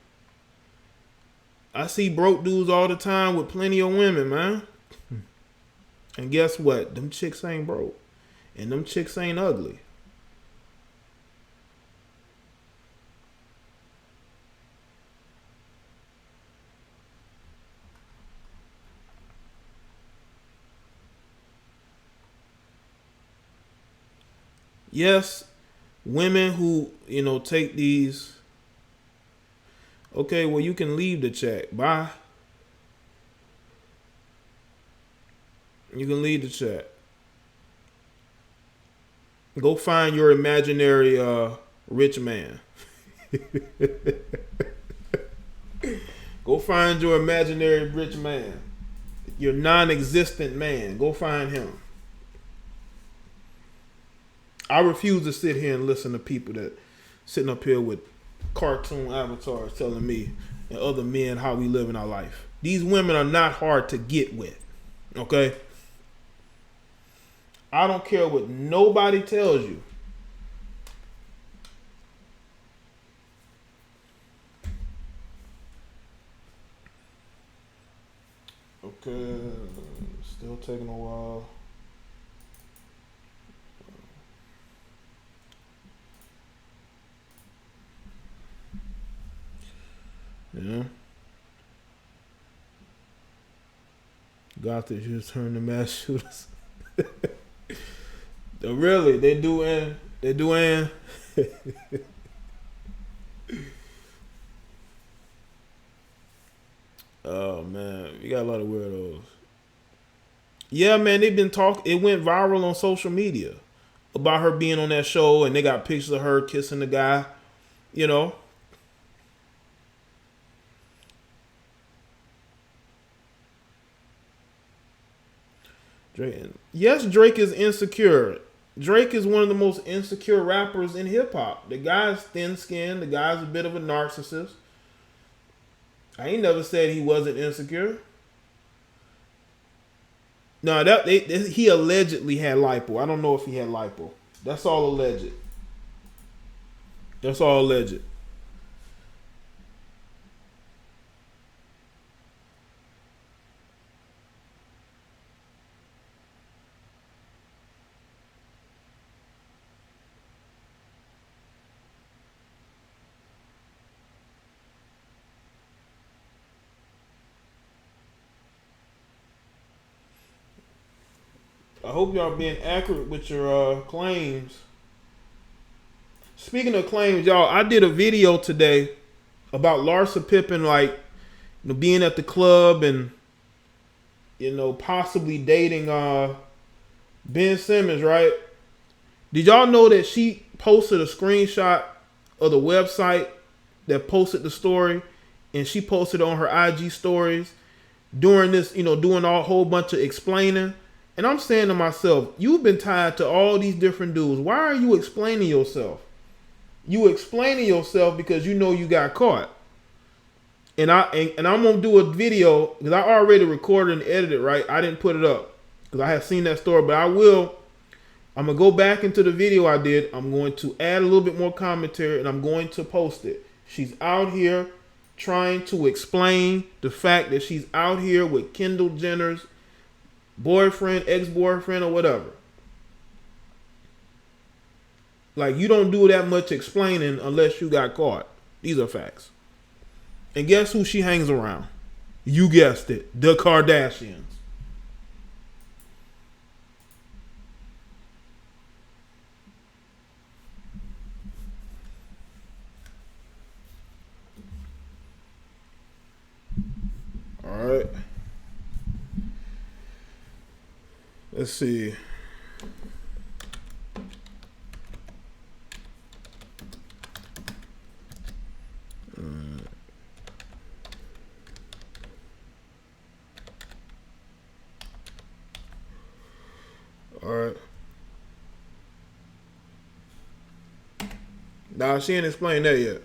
I see broke dudes all the time with plenty of women, man. And guess what? Them chicks ain't broke. And them chicks ain't ugly. Yes, women who, take these. Okay, well, you can leave the chat. Bye. You can leave the chat. Go find your imaginary rich man. Go find your imaginary rich man. Your non-existent man. Go find him. I refuse to sit here and listen to people that sitting up here with cartoon avatars telling me and other men how we live in our life. These women are not hard to get with. Okay? I don't care what nobody tells you. Okay. Still taking a while. Yeah. Got this. Just turn the mass shooters. Really, they doing. Oh man, we got a lot of weirdos. Yeah, man, they've been talking. It went viral on social media about her being on that show, and they got pictures of her kissing the guy. Drake. Yes, Drake is insecure. Drake is one of the most insecure rappers in hip hop. The guy's thin skinned. The guy's a bit of a narcissist. I ain't never said he wasn't insecure. No, he allegedly had lipo. I don't know if he had lipo. That's all alleged. That's all alleged. I hope y'all being accurate with your claims. Speaking of claims, y'all, I did a video today about Larsa Pippen, being at the club and possibly dating Ben Simmons, right? Did y'all know that she posted a screenshot of the website that posted the story, and she posted on her IG stories during this, doing a whole bunch of explaining? And I'm saying to myself, you've been tied to all these different dudes. Why are you explaining yourself? You explaining yourself because you know you got caught. And I'm gonna do a video because I already recorded and edited. Right, I didn't put it up because I have seen that story, but I will. I'm gonna go back into the video I did. I'm going to add a little bit more commentary, and I'm going to post it. She's out here trying to explain the fact that she's out here with Kendall Jenner's boyfriend, ex-boyfriend, or whatever. Like, you don't do that much explaining unless you got caught. These are facts. And guess who she hangs around? You guessed it. The Kardashians. All right. Let's see. All right. Nah, she ain't explained that yet.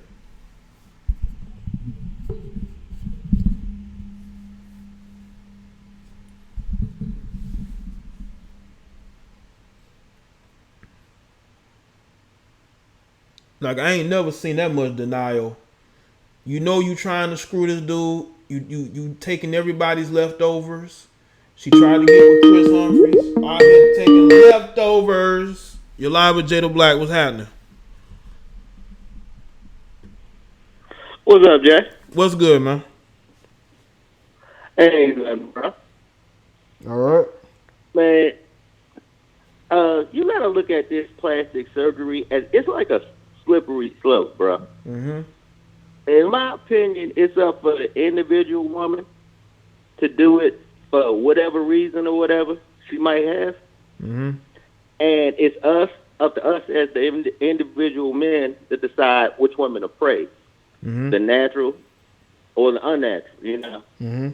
Like, I ain't never seen that much denial. You know you trying to screw this dude. You taking everybody's leftovers. She tried to get with Chris Humphries. Out here taking leftovers. You're live with Jada Black. What's happening? What's up, Jay? What's good, man? Hey, bro. All right. Man, you gotta look at this plastic surgery as it's like a slippery slope, bro. Mm-hmm. In my opinion, it's up for the individual woman to do it for whatever reason or whatever she might have. Mm-hmm. And it's up to us as the individual men to decide which woman to praise. Mm-hmm. The natural or the unnatural, you know? Mm-hmm.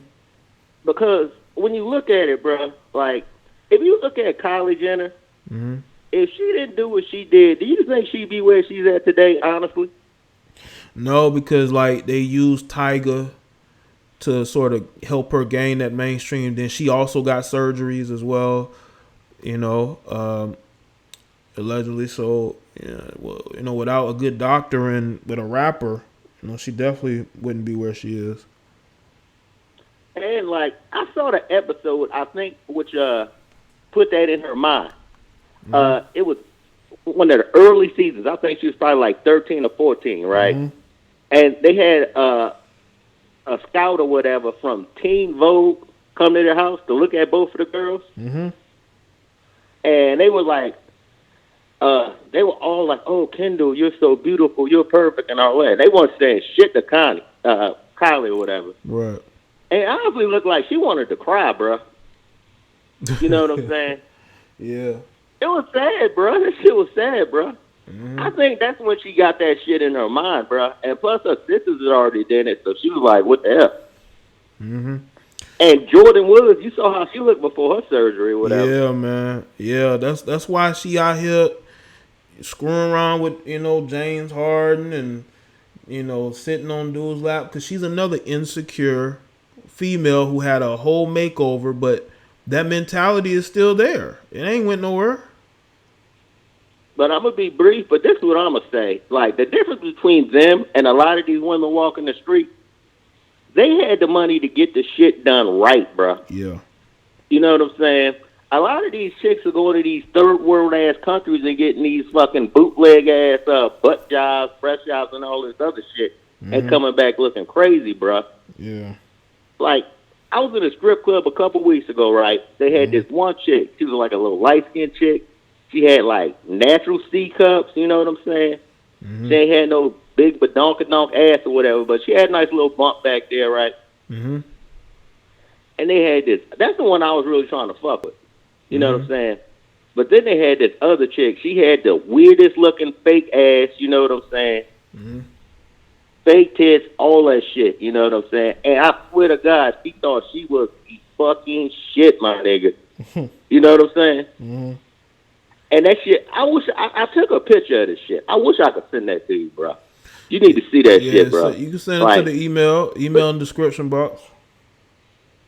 Because when you look at it, bro, like, if you look at Kylie Jenner, Mm-hmm. if she didn't do what she did, do you think she'd be where she's at today, honestly? No, because, like, they used Tyga to sort of help her gain that mainstream. Then she also got surgeries as well, you know, allegedly. So, yeah, well, you know, without a good doctor and with a rapper, you know, she definitely wouldn't be where she is. And, like, I saw the episode, I think, which put that in her mind. Mm-hmm. It was one of the early seasons. I think she was probably like 13 or 14, right? Mm-hmm. And they had a scout or whatever from Teen Vogue come to their house to look at both of the girls. Mm-hmm. And they were like, they were all like, "Oh, Kendall, you're so beautiful, you're perfect," and all that. They weren't saying shit to Kylie or whatever. Right. And it honestly looked like she wanted to cry, bro. You know what I'm saying? Yeah. It was sad, bro. That shit was sad, bro. Mm-hmm. I think that's when she got that shit in her mind, bro. And plus, her sisters had already done it, so she was like, "What the hell?" Mm-hmm. And Jordan Woods, you saw how she looked before her surgery, or whatever. Yeah, man. Yeah, that's why she out here screwing around with, you know, James Harden and, you know, sitting on dude's lap, because she's another insecure female who had a whole makeover, but that mentality is still there. It ain't went nowhere. But I'm going to be brief, but this is what I'm going to say. Like, the difference between them and a lot of these women walking the street, they had the money to get the shit done right, bro. Yeah. You know what I'm saying? A lot of these chicks are going to these third world ass countries and getting these fucking bootleg ass butt jobs, fresh jobs, and all this other shit, and coming back looking crazy, bro. Yeah. Like, I was in a strip club a couple weeks ago, right? They had this one chick. She was like a little light-skinned chick. She had, like, natural C cups, you know what I'm saying? She ain't had no big badonkadonk ass or whatever, but she had a nice little bump back there, right? Mm-hmm. And they had this. That's the one I was really trying to fuck with. You know what I'm saying? But then they had this other chick. She had the weirdest looking fake ass, you know what I'm saying? Mm-hmm. Fake tits, all that shit, you know what I'm saying? And I swear to God, she thought she was the fucking shit, my nigga. You know what I'm saying? Mm-hmm. And that shit, I took a picture of this shit. I wish I could send that to you, bro. You need to see that shit, bro. So you can send it to the email in the description box.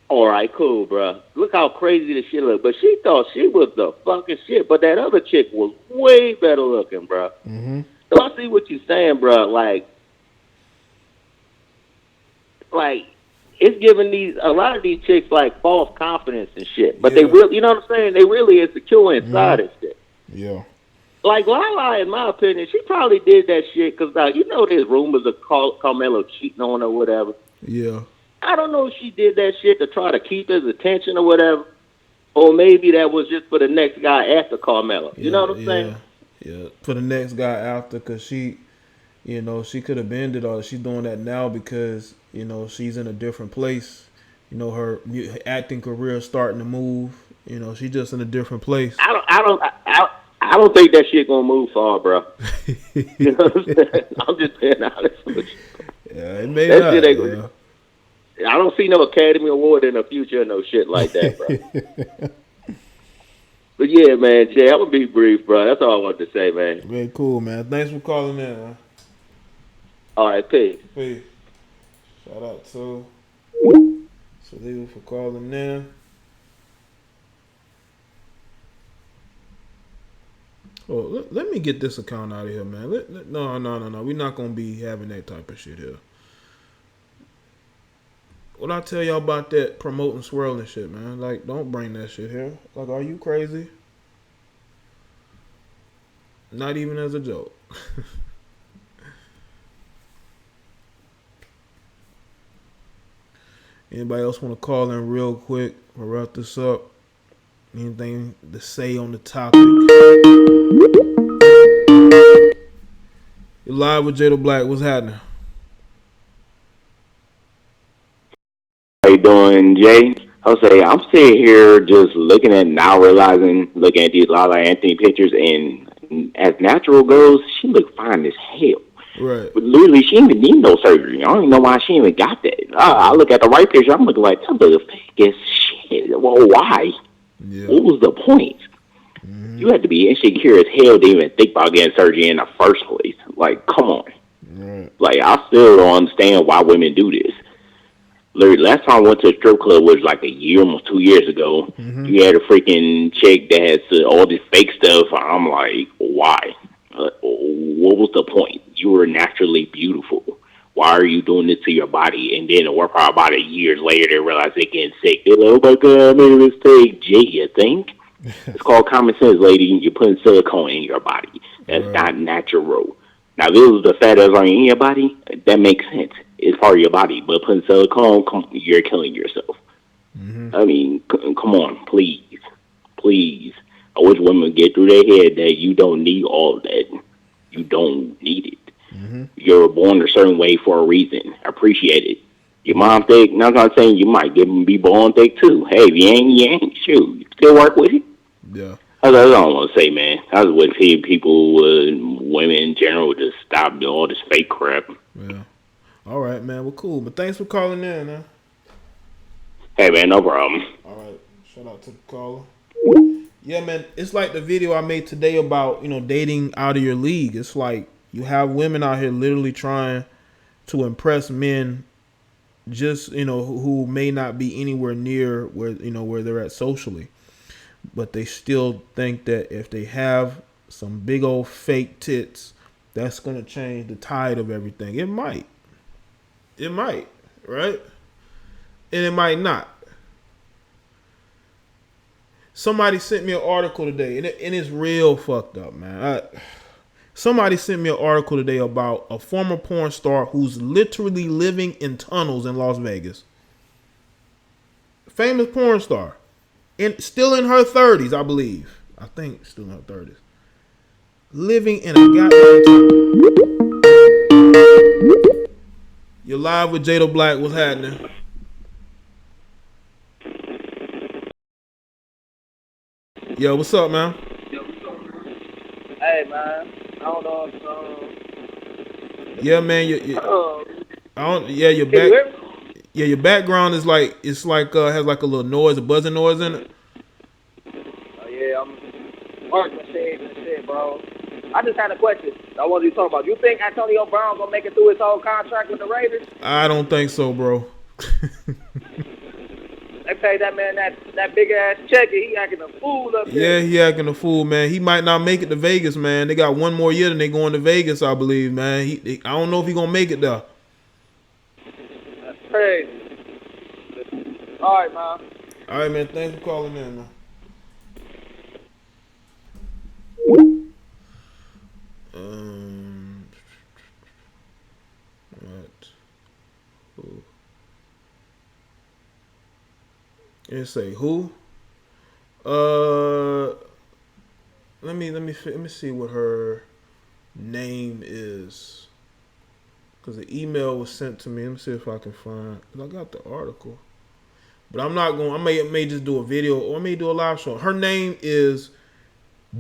All right, cool, bro. Look how crazy this shit looked. But she thought she was the fucking shit. But that other chick was way better looking, bro. Mm-hmm. So I see what you're saying, bro. Like, it's giving a lot of these chicks like false confidence and shit. But they really, you know what I'm saying? They really insecure inside and shit. Yeah. Like Lala, in my opinion, she probably did that shit because you know there's rumors of Carmelo cheating on her or whatever. Yeah. I don't know if she did that shit to try to keep his attention or whatever. Or maybe that was just for the next guy after Carmelo. You know what I'm saying? Yeah. For the next guy after, because she, you know, she could have been it, or she's doing that now because, you know, she's in a different place. You know, her acting career is starting to move. You know, she's just in a different place. I don't think that shit gonna move far, bro. You know what I'm saying? I'm just being honest with you. Yeah, it may not. Shit ain't I don't see no Academy Award in the future, no shit like that, bro. But yeah, man, Jay, I'm gonna be brief, bro. That's all I wanted to say, man. Very cool, man. Thanks for calling in, man. All right, peace. Peace. Shout out to Salida for calling in. Oh, let me get this account out of here, man. No. We're not gonna be having that type of shit here. What I tell y'all about that promoting swirling shit, man? Like, don't bring that shit here. Like, are you crazy? Not even as a joke. Anybody else want to call in real quick or wrap this up? Anything to say on the topic? You're live with Jada Black. What's happening? How you doing, Jay? I'll say I'm sitting here just looking at looking at these Lala Anthony pictures, and as natural goes, she look fine as hell. Right. But literally, she didn't even need no surgery. I don't even know why she even got that. I look at the right picture, I'm looking like, that look fake as shit. Well, why? Yeah. What was the point? Mm-hmm. You had to be insecure as hell to even think about getting surgery in the first place. Like, come on. Right. Like, I still don't understand why women do this. Literally, last time I went to a strip club was like a year, almost 2 years ago. Mm-hmm. You had a freaking chick that had all this fake stuff. I'm like, why? What was the point? You were naturally beautiful. Why are you doing this to your body? And then about a year later, they realize they're getting sick. They're like, oh my God, I made a mistake. Jay, you think? It's called common sense, lady. You're putting silicone in your body. That's not natural. Now, if it was the fat that's on your body, that makes sense. It's part of your body. But putting silicone, you're killing yourself. Mm-hmm. I mean, come on, please. Please. I wish women would get through their head that you don't need all that. You don't need it. Mm-hmm. You're born a certain way for a reason. Appreciate it. Your mom thick, and I'm not saying you might be born thick too. Hey, if you ain't. Shoot, you still work with it. Yeah. That's all I want to say, man. I was with people, women in general, just stop doing all this fake crap. Yeah. All right, man. Well, cool. But thanks for calling in, man. Hey, man, no problem. All right. Shout out to the caller. Yeah, man. It's like the video I made today about, dating out of your league. It's like you have women out here literally trying to impress men just, who may not be anywhere near where they're at socially. But they still think that if they have some big old fake tits, that's going to change the tide of everything. It might. It might, right? And it might not. Somebody sent me an article today, and it's real fucked up, man. Somebody sent me an article today about a former porn star who's literally living in tunnels in Las Vegas. Famous porn star. Still in her 30s, I believe. I think still in her 30s. Living in a goddamn tunnel. You're live with Jada Black. What's happening? Yo, what's up, man? Hey, man. I don't know if Yeah, man. Your back. Yeah, your background is like has like a little noise, a buzzing noise in it. Oh yeah, I'm working shades and shit, bro. I just had a question. I wanted you to talk about. You think Antonio Brown gonna make it through his whole contract with the Raiders? I don't think so, bro. They paid that man that big ass check, and he acting a fool up there. Yeah, he acting a fool, man. He might not make it to Vegas, man. They got one more year, and they going to Vegas, I believe, man. I don't know if he gonna make it there. That's crazy. All right, man. All right, man. Thanks for calling in, man. What? Who? It say who? Let me see what her name is. Cause the email was sent to me. Let me see if I can find. Cause I got the article, but I'm not going. I may just do a video or I may do a live show. Her name is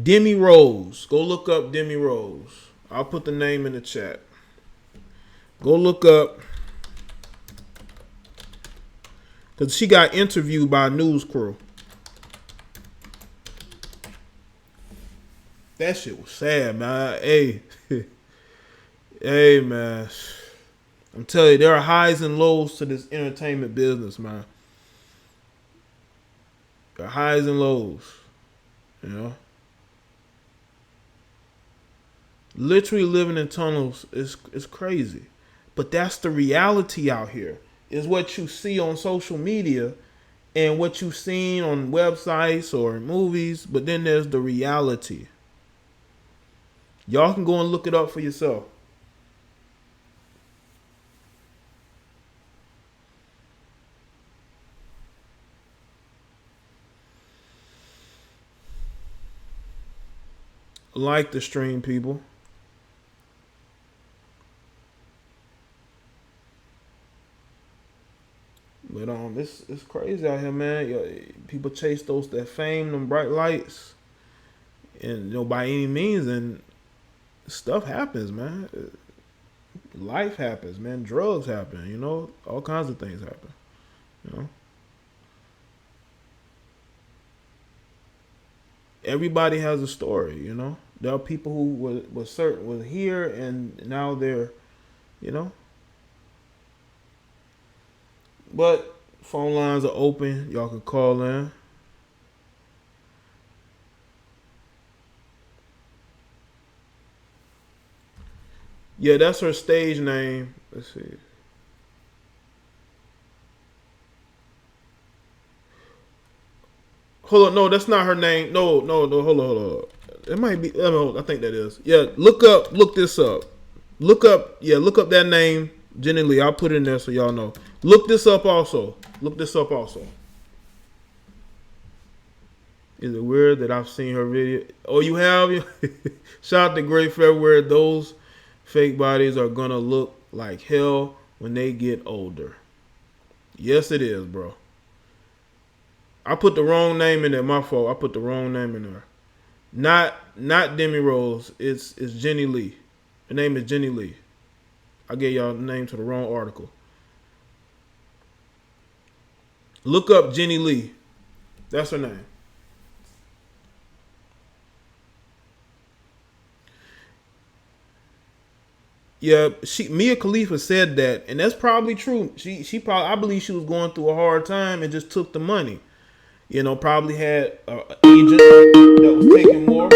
Demi Rose. Go look up Demi Rose. I'll put the name in the chat. Go look up. Cause she got interviewed by a news crew. That shit was sad, man. Hey. Hey, man. I'm telling you, there are highs and lows to this entertainment business, man. There are highs and lows. You know? Literally living in tunnels is crazy. But that's the reality out here. Is what you see on social media and what you've seen on websites or movies. But then there's the reality. Y'all can go and look it up for yourself. Like the stream, people. But it's crazy out here, man. People chase that fame, them bright lights, and by any means, and stuff happens, man. Life happens, man. Drugs happen, all kinds of things happen, Everybody has a story, There are people who was here and now they're, But phone lines are open. Y'all can call in. Yeah, that's her stage name. Let's see. Hold on, no, that's not her name. No, hold on. It might be. I think that is. Yeah, look this up. Look up that name, Jenny Lee. I'll put it in there so y'all know. Look this up also. Is it weird that I've seen her video? Oh, you have? Shout out to Great February. Those fake bodies are gonna look like hell when they get older. Yes, it is, bro. I put the wrong name in there. My fault. I put the wrong name in there. Not Demi Rose. It's Jenny Lee. Her name is Jenny Lee. I gave y'all the name to the wrong article. Look up Jenny Lee. That's her name. Yeah, Mia Khalifa said that, and that's probably true. She probably, I believe she was going through a hard time and just took the money. Probably had an agent that was taking more.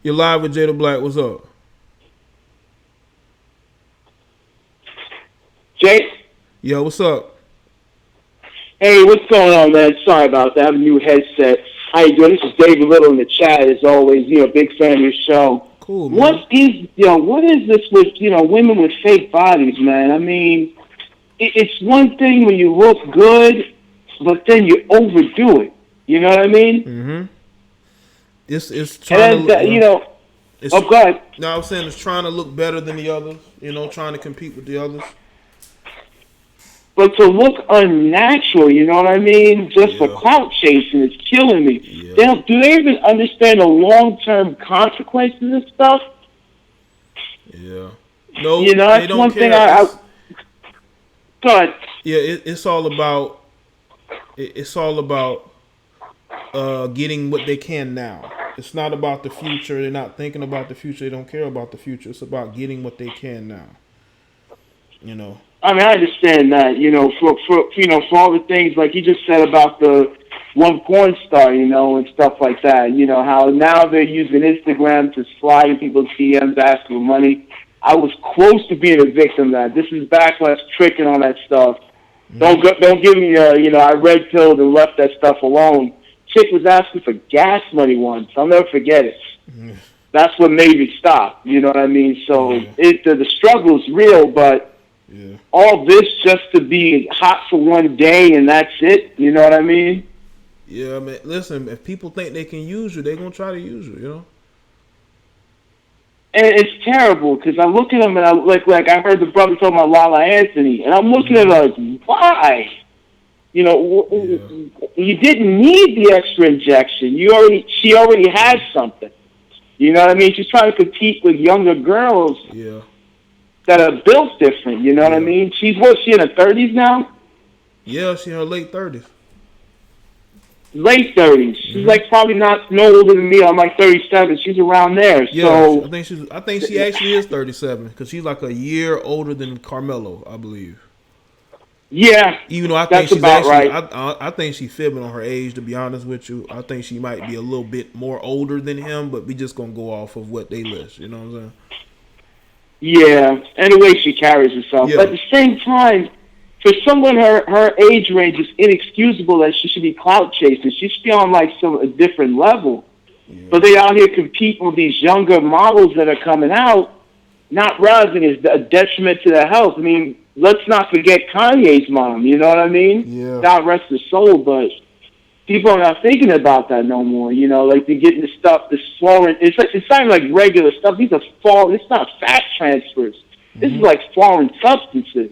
You're live with Jada Black. What's up? Jay? Yo, what's up? Hey, what's going on, man? Sorry about that. I have a new headset. How you doing? This is David Little in the chat, as always. Big fan of your show. Cool, man. What is this with, women with fake bodies, man? I mean, it's one thing when you look good, but then you overdo it. You know what I mean? Mm-hmm. It's trying to, go ahead. No, I was saying it's trying to look better than the others. Trying to compete with the others. But to look unnatural, you know what I mean? Just for clout chasing, it's killing me. Yeah. Do they even understand the long-term consequences of stuff? Yeah. No, that's they don't one care. thing Go ahead. Yeah, it's all about getting what they can now. It's not about the future. They're not thinking about the future. They don't care about the future. It's about getting what they can now. I mean, I understand that, for all the things like you just said about the one porn star, and stuff like that. How now they're using Instagram to slide in people's DMs, asking for money. I was close to being a victim of that. This is backlash, trick, and all that stuff. Don't give me I red pilled and left that stuff alone. Chick was asking for gas money once. I'll never forget it. That's what made me stop. You know what I mean? So the struggle's real, but all this just to be hot for one day and that's it. You know what I mean? Yeah, man. Listen, if people think they can use you, they're gonna try to use you. You know. And it's terrible because I look at him and I like I heard the brother talking about Lala Anthony, and I'm looking at her like, why? You know, you didn't need the extra injection. She already had something. You know what I mean? She's trying to compete with younger girls that are built different. You know what I mean? She in her 30s now? Yeah, she's in her late 30s. Late 30s. She's like probably no older than me. I'm like 37. She's around there. Yeah, so I think she actually is 37 because she's like a year older than Carmelo, I believe. Yeah, even though I think she's actually right. I think she's fibbing on her age. To be honest with you, I think she might be a little bit more older than him. But we just gonna go off of what they list. You know what I'm saying? Yeah, and the way she carries herself. But at the same time, for someone her age range, is inexcusable that she should be clout chasing. She should be on like a different level. Yeah. But they out here competing with these younger models that are coming out, not realizing it's a detriment to their health. I mean, let's not forget Kanye's mom. You know what I mean? Yeah. God rest his soul, but people are not thinking about that no more. You know, like they're getting the stuff, this foreign. It's not like regular stuff. These are foreign. It's not fat transfers. This is like foreign substances.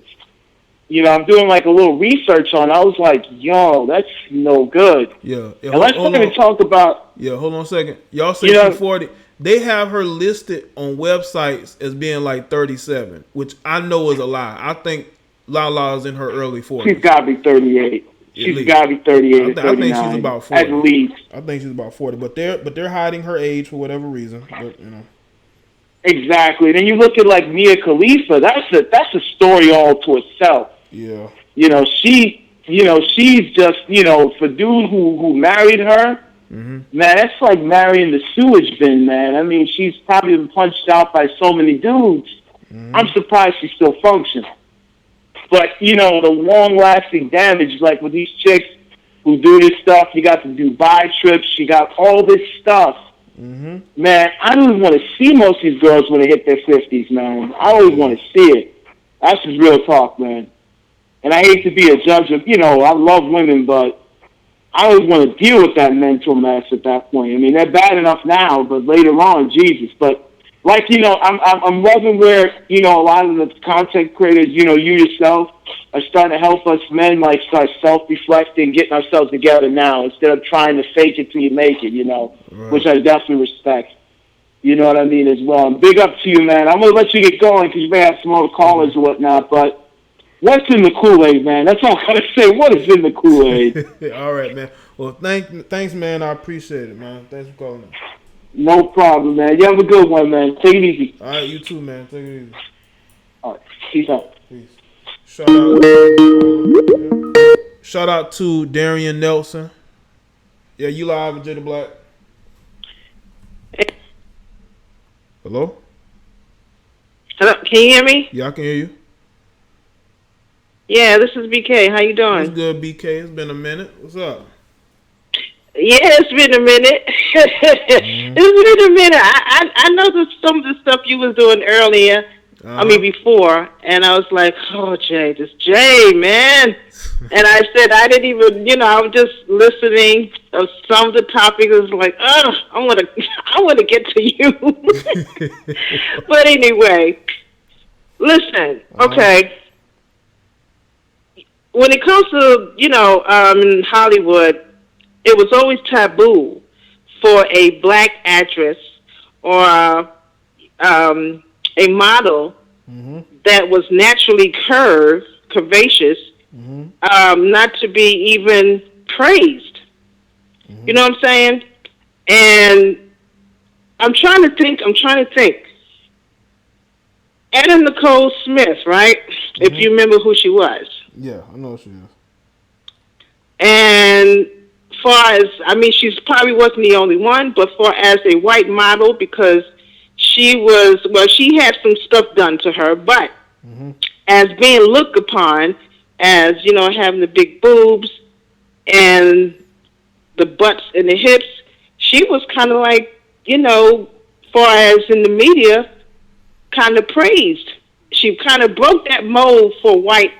You know, I'm doing like a little research on it. I was like, yo, that's no good. Yeah. And let's fucking talk about... Yeah, hold on a second. Y'all say she's 40. They have her listed on websites as being like 37, which I know is a lie. I think Lala is in her early 40s. She's got to be 38. She's got to be 38 I think she's about 40. At least. I think she's about 40. But they're hiding her age for whatever reason. But, you know. Exactly. Then you look at like Mia Khalifa. That's a story all to itself. Yeah. You know, she's just, for dude who married her, man, that's like marrying the sewage bin, man. I mean, she's probably been punched out by so many dudes. I'm surprised she still functions. But, the long-lasting damage, like with these chicks who do this stuff, you got the Dubai trips, you got all this stuff. Man, I don't even want to see most of these girls when they hit their 50s, man. I don't even want to see it. That's just real talk, man. And I hate to be a judge of, I love women, but I always want to deal with that mental mess at that point. I mean, they're bad enough now, but later on, Jesus. But, like, I'm loving where, a lot of the content creators, you yourself, are starting to help us men, like, start self-reflecting, getting ourselves together now, instead of trying to fake it till you make it, right. Which I definitely respect. You know what I mean, as well. And big up to you, man. I'm going to let you get going because you may have some other callers or whatnot, but... What's in the Kool-Aid, man? That's all I gotta say. What is in the Kool-Aid? All right, man. Well, thanks, man. I appreciate it, man. Thanks for calling. No problem, man. You have a good one, man. Take it easy. All right, you too, man. Take it easy. All right. Peace out. Peace. Shout out to Darian Nelson. Yeah, you live with Jada Black. Hello? Hello? Can you hear me? Yeah, I can hear you. Yeah, this is BK. How you doing? It's good, BK. It's been a minute. What's up? Yeah, it's been a minute. It's been a minute. I noticed some of the stuff you was doing earlier. Before, and I was like, oh, Jay, this Jay, man. And I said, I didn't even, I was just listening of some of the topics. It was like, oh, I want to get to you. But anyway, listen, okay. When it comes to, in Hollywood, it was always taboo for a black actress or a model that was naturally curvaceous, not to be even praised. You know what I'm saying? And I'm trying to think. Anna Nicole Smith, right? If you remember who she was. Yeah, I know she is. And she's probably wasn't the only one, but as a white model, because she had some stuff done to her, but as being looked upon as, having the big boobs and the butts and the hips, she was kind of like, far as in the media, kind of praised. She kind of broke that mold for white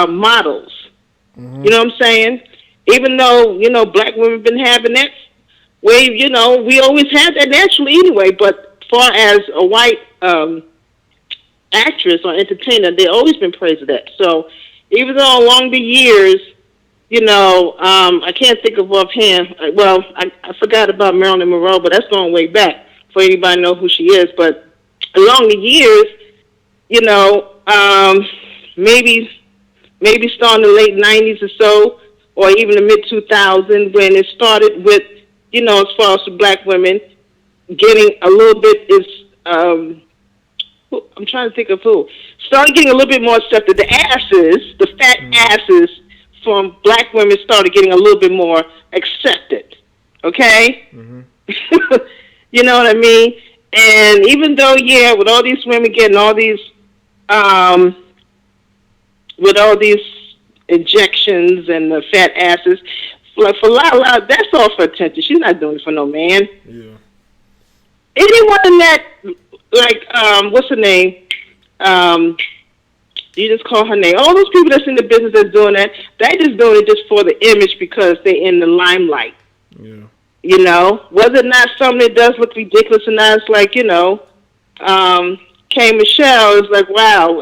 models. You know what I'm saying? Even though, black women been having that way, we always had that naturally anyway, but far as a white actress or entertainer, they always been praised for that. So even though along the years, I can't think of offhand. Well, I forgot about Marilyn Monroe, but that's going way back for anybody to know who she is. But along the years, maybe starting the late 90s or so, or even the mid 2000s, when it started with, as far as the black women getting a little bit I'm trying to think of who started getting a little bit more accepted. The asses, the fat asses from black women started getting a little bit more accepted. Okay? You know what I mean? And even though, with all these women getting all these, with all these injections and the fat asses, like for Lala, that's all for attention. She's not doing it for no man. Yeah. Anyone that, like, what's her name? You just call her name. All those people that's in the business that's doing that, they just doing it just for the image because they're in the limelight. Yeah. Whether or not something that does look ridiculous or not, it's like, K. Michelle is like, wow.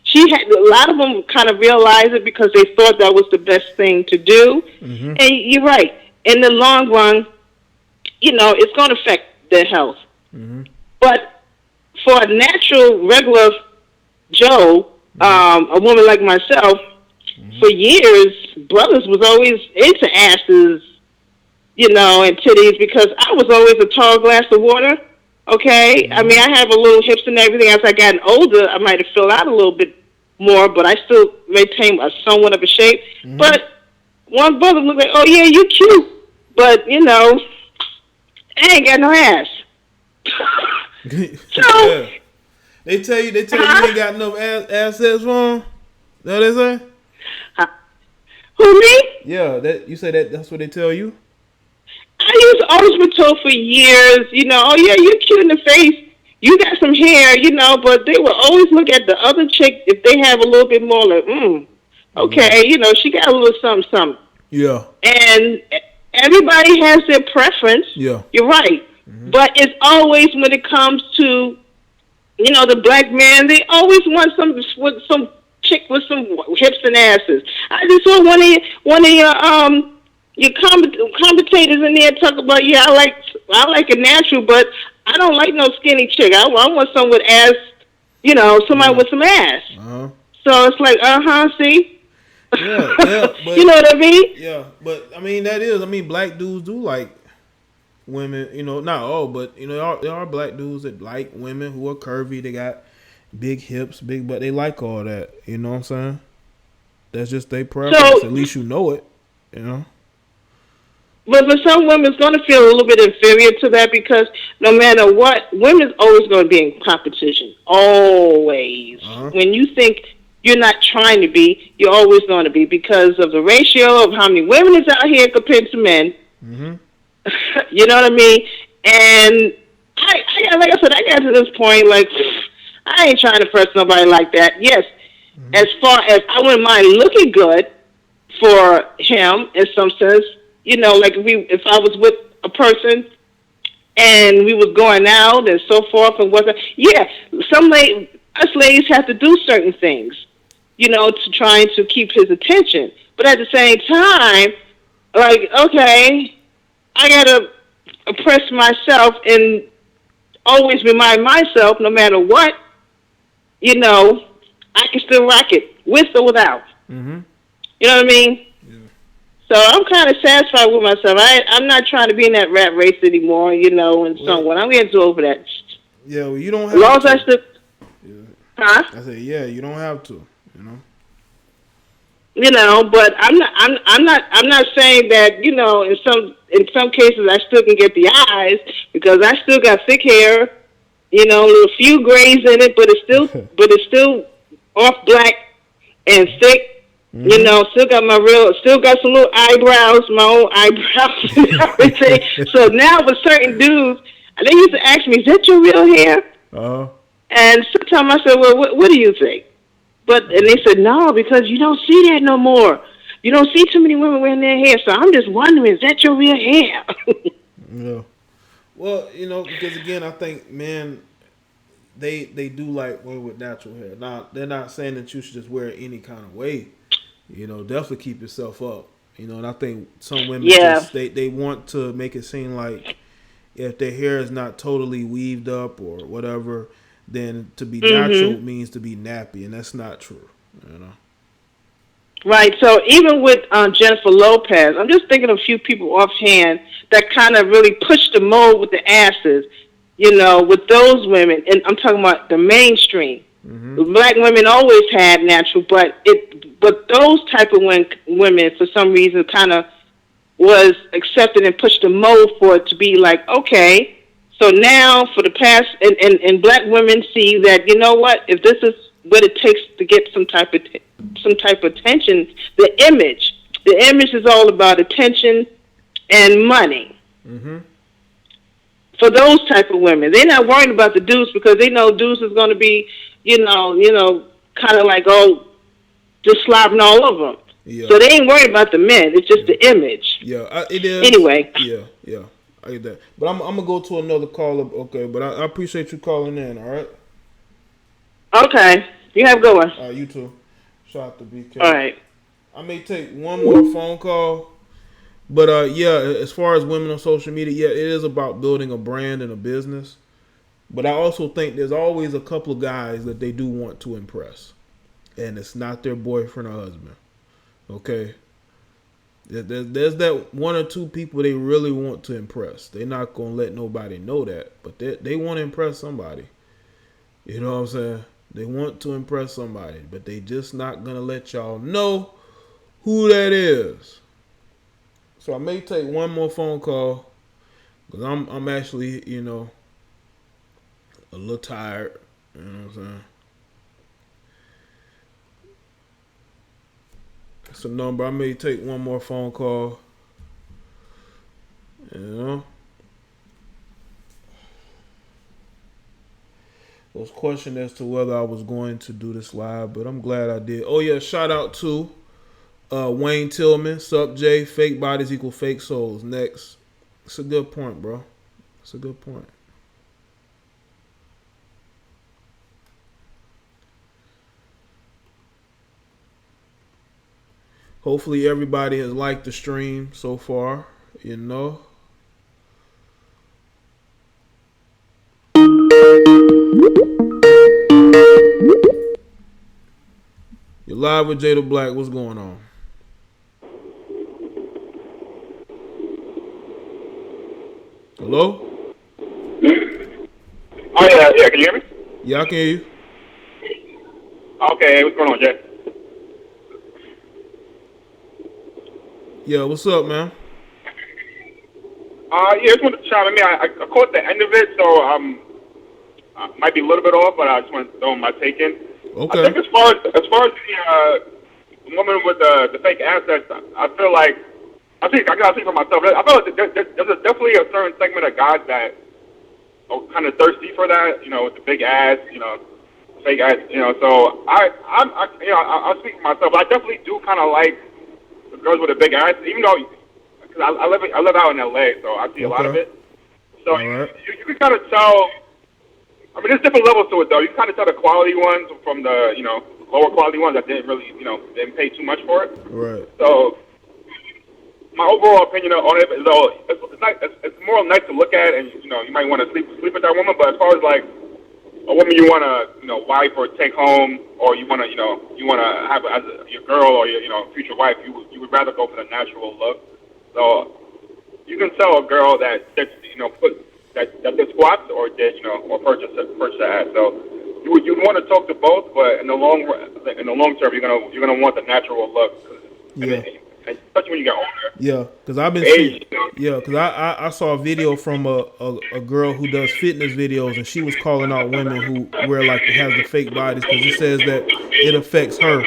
She had a lot of them kind of realized it because they thought that was the best thing to do. And you're right. In the long run, it's going to affect their health. But for a natural, regular Joe, a woman like myself, for years, brothers was always into asses, and titties, because I was always a tall glass of water. Okay? I mean, I have a little hips and everything. As I got older, I might have filled out a little bit more, but I still maintain a somewhat of a shape. But one brother was like, oh, yeah, you cute, but, I ain't got no ass. So, yeah. They tell you you ain't got no assets for them? That what they say? Who, me? Yeah, you say that's what they tell you? I always been told for years, oh yeah, you're cute in the face, you got some hair, but they will always look at the other chick if they have a little bit more like, okay, she got a little something. Yeah. And everybody has their preference. Yeah. You're right. But it's always when it comes to, the black man, they always want some chick with some hips and asses. I just saw one of your commentators in there talk about, I like a natural, but I don't like no skinny chick. I want someone with ass, somebody with some ass. So it's like, see? Yeah, but, you know what I mean? Yeah, but black dudes do like women, not all, but there are black dudes that like women who are curvy. They got big hips, big butt. They like all that. You know what I'm saying? That's just their preference. So, at least you know it. But for some women, it's going to feel a little bit inferior to that because no matter what, women's always going to be in competition. Always. When you think you're not trying to be, you're always going to be because of the ratio of how many women is out here compared to men. You know what I mean? And like I said, I got to this point, like, I ain't trying to press nobody like that. Yes, as far as I wouldn't mind looking good for him in some sense, like if I was with a person and we was going out and so forth and whatnot. Yeah, us ladies have to do certain things, to trying to keep his attention. But at the same time, like, okay, I gotta oppress myself and always remind myself, no matter what, I can still rock it with or without. You know what I mean? Yeah. So I'm kind of satisfied with myself. I'm not trying to be in that rat race anymore, and so on. I'm getting too over that. Yeah, well, you don't have to. As long as I still... Yeah. Huh? I said, yeah, you don't have to, but I'm not saying that, in some cases I still can get the eyes because I still got thick hair, You know, a few grays in it, but it's still off black and thick. Mm-hmm. You know, still got some little eyebrows, my own eyebrows and everything. So now with certain dudes, they used to ask me, "Is that your real hair?" Uh-huh. And sometimes I said, "Well, what do you think?" And they said, "No, because you don't see that no more. You don't see too many women wearing their hair. So I'm just wondering, is that your real hair?" Yeah. Well, you know, because again, I think men, they do like women with natural hair. Now, they're not saying that you should just wear it any kind of way. You know, definitely keep yourself up. You know, and I think some women just they want to make it seem like if their hair is not totally weaved up or whatever, then to be natural means to be nappy, and that's not true. You know. Right. So even with Jennifer Lopez, I'm just thinking of a few people offhand that kind of really pushed the mold with the asses. You know, with those women, and I'm talking about the mainstream. Mm-hmm. Black women always had natural, but those type of women, for some reason, kind of was accepted and pushed the mold for it to be like, okay, so now for the past, and black women see that, you know what, if this is what it takes to get some type of attention, the image is all about attention and money. Mm-hmm. For those type of women, they're not worried about the dudes because they know dudes is going to be, you know, kind of like, just slobbing all over them. Yeah. So they ain't worried about the men. It's just the image. Yeah, it is. Anyway. Yeah. I get that. But I'm going to go to another caller. Okay, but I appreciate you calling in, all right? Okay. You have a good one. You too. Shout out to BK. All right. I may take one more phone call. But, as far as women on social media, it is about building a brand and a business. But I also think there's always a couple of guys that they do want to impress. And it's not their boyfriend or husband. Okay? There's that one or two people they really want to impress. They're not going to let nobody know that. But they want to impress somebody. You know what I'm saying? They want to impress somebody. But they just not going to let y'all know who that is. So I may take one more phone call. Because I'm actually, you know, a little tired. You know what I'm saying? It's a number. I may take one more phone call. You know? I was questioned as to whether I was going to do this live, but I'm glad I did. Oh, yeah, shout out to Wayne Tillman. Sup, Jay? Fake bodies equal fake souls. Next. It's a good point, bro. It's a good point. Hopefully everybody has liked the stream so far, you know. You're live with Jada Black. What's going on? Hello? Oh, yeah. Can you hear me? Yeah, I can hear you. Okay, what's going on, Jay? Yeah, what's up, man? Just wanted to chime in. I caught the end of it, so might be a little bit off, but I just want to throw my take in. Okay. I think as far as the woman with the fake assets, I feel like I gotta speak for myself. I feel like there's definitely a certain segment of guys that are kind of thirsty for that, you know, with the big ass, you know, fake ass, you know. So I'll speak for myself. I definitely do kind of like the girls with a big ass, even though, because I live out in LA, so I see a lot of it. So you can kind of tell. I mean, there's different levels to it, though. You can kind of tell the quality ones from the, you know, lower quality ones that didn't really, you know, didn't pay too much for it. Right. So my overall opinion on it is, though, it's more nice to look at, and you know, you might want to sleep with that woman. But as far as like a woman you want to, you know, wife or take home, or you want to, you want to have as your girl or your, you know, future wife, you would rather go for the natural look. So you can tell a girl that you know, that did squats or did, you know, or purchase an ass. So you'd want to talk to both, but in the long term, you're gonna want the natural look. Yeah. especially when you get older. Yeah, because I've been Age, seeing. Yeah, because I saw a video from a girl who does fitness videos, and she was calling out women who wear like has the fake bodies because it says that it affects her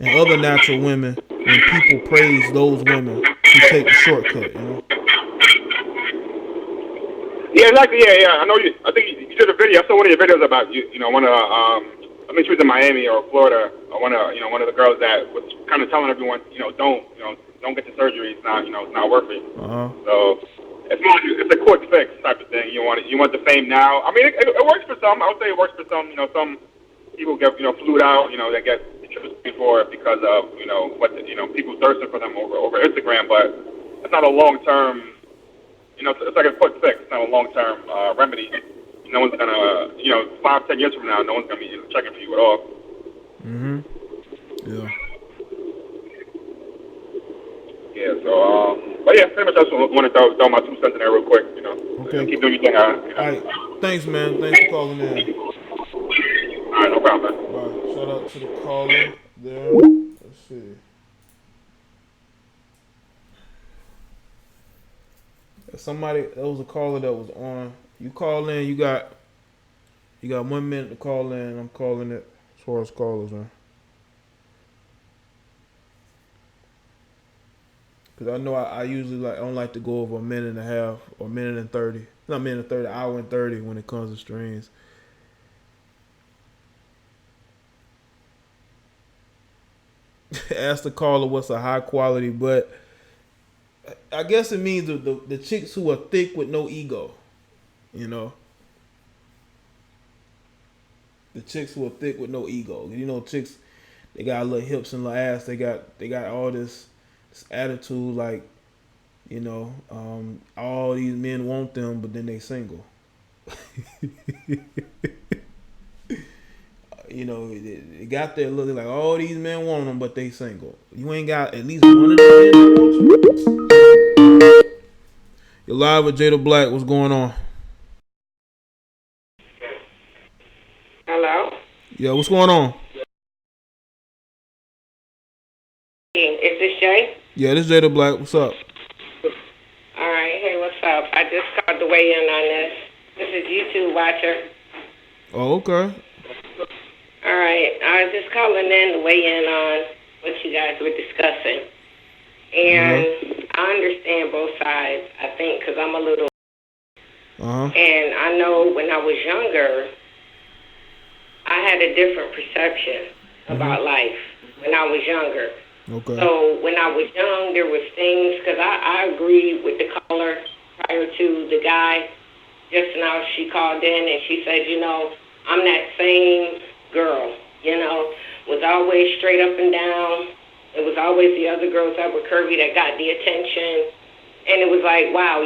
and other natural women when people praise those women who take the shortcut. You know. Yeah, exactly. Yeah. I know you. I think you did a video. I saw one of your videos about you. You know, one of I mean, she was in Miami or Florida. One of the girls that was kind of telling everyone, don't get the surgery. It's not, it's not worth it. So it's a quick fix type of thing. You want the fame now. I mean, it works for some. I would say it works for some. Some people get flued out. They get for it because of people thirsting for them over Instagram. But it's not a long term. It's like a quick fix. It's not a long term remedy. No one's gonna, 5-10 years from now, no one's gonna be checking for you at all. Yeah. Yeah. So, but yeah, pretty much I just want to throw my 2 cents in there real quick. Okay. Keep doing your thing. All right. Thanks, man. Thanks for calling in. All right, no problem, man. Bye. Shout out to the caller there. Let's see. Somebody, that was a caller that was on. You call in, you got 1 minute to call in. I'm calling it as far as callers, man. Because I know I usually I don't like to go over a minute and a half or a minute and 30. Not a minute and 30, hour and 30 when it comes to streams. Ask the caller what's a high quality, but I guess it means the chicks who are thick with no ego, The chicks who are thick with no ego. Chicks, they got little hips and little ass. They got all this attitude like, all these men want them, but then they single. They got there looking like all these men want them, but they single. You ain't got at least one of them men that want you. You're live with Jada Black. What's going on? Hello? Yeah, what's going on? Is this Jay? Yeah, this is Jada Black. What's up? All right. Hey, what's up? I just called to weigh in on this. This is YouTube watcher. Oh, okay. All right. I was just calling in to weigh in on what you guys were discussing. And I understand both sides, I think, because I'm a little... And I know when I was younger, I had a different perception about life when I was younger. Okay. So when I was young, there was things, because I agreed with the caller prior to the guy. Just now she called in and she said, I'm that same girl, was always straight up and down. It was always the other girls that were curvy that got the attention. And it was like, wow,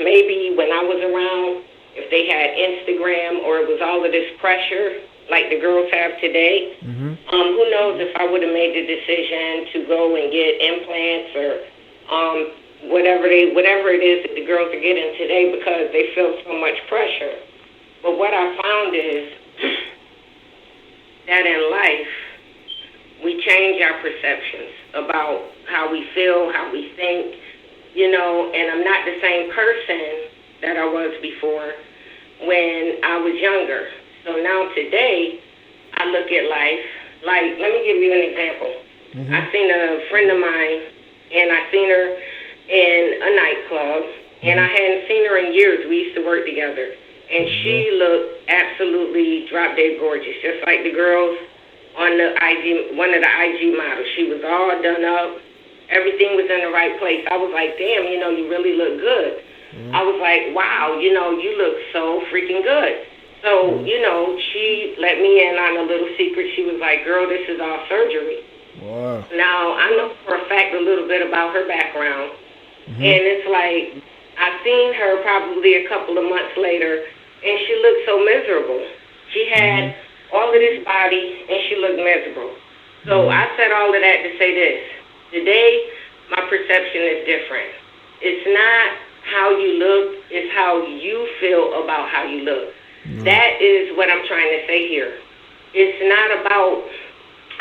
maybe when I was around, if they had Instagram or it was all of this pressure like the girls have today, who knows if I would have made the decision to go and get implants or whatever it is that the girls are getting today because they feel so much pressure. But what I found is that in life, we change our perceptions about how we feel, how we think, and I'm not the same person that I was before when I was younger. So now today, I look at life, like, let me give you an example. I seen a friend of mine, and I seen her in a nightclub, and I hadn't seen her in years. We used to work together, and she looked absolutely drop-dead gorgeous, just like the girls on the IG, one of the IG models. She was all done up. Everything was in the right place. I was like, damn, you really look good. I was like, wow, you look so freaking good. So, she let me in on a little secret. She was like, girl, this is all surgery. Wow. Now, I know for a fact a little bit about her background. And it's like, I seen her probably a couple of months later, and she looked so miserable. She had all of this body, and she looked miserable. So I said all of that to say this. Today, my perception is different. It's not how you look, it's how you feel about how you look. That is what I'm trying to say here. It's not about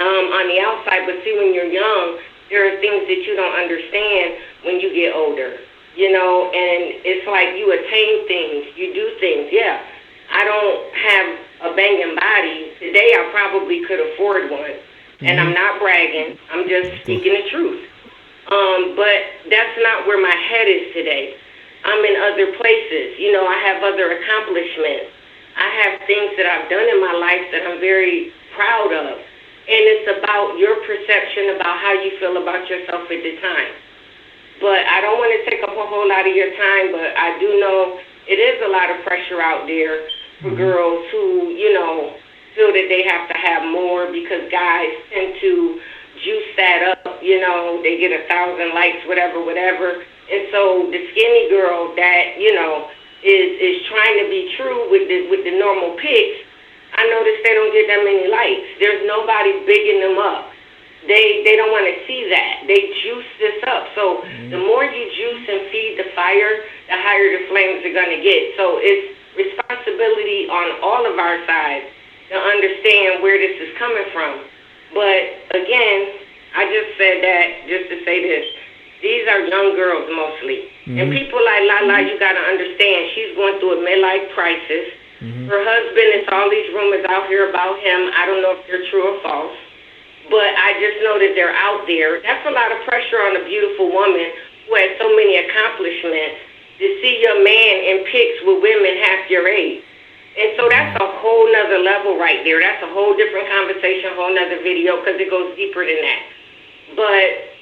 on the outside, but see, when you're young, there are things that you don't understand when you get older, you know, and it's like you attain things, you do things. Yeah, I don't have a banging body. Today I probably could afford one, and I'm not bragging. I'm just speaking the truth. But that's not where my head is today. I'm in other places. You know, I have other accomplishments. I have things that I've done in my life that I'm very proud of. And it's about your perception about how you feel about yourself at the time. But I don't want to take up a whole lot of your time, but I do know it is a lot of pressure out there for girls who, you know, feel that they have to have more because guys tend to juice that up, you know, they get 1,000 likes, whatever. And so the skinny girl that, you know, is trying to be true with the normal pics, I notice they don't get that many likes. There's nobody bigging them up. They don't want to see that. They juice this up. So the more you juice and feed the fire, the higher the flames are going to get. So it's responsibility on all of our sides to understand where this is coming from. But again, I just said that just to say this. These are young girls mostly. And people like Lala, you got to understand, she's going through a midlife crisis. Her husband, it's all these rumors out here about him. I don't know if they're true or false. But I just know that they're out there. That's a lot of pressure on a beautiful woman who has so many accomplishments to see your man in pics with women half your age. And so that's a whole nother level right there. That's a whole different conversation, a whole nother video, because it goes deeper than that. But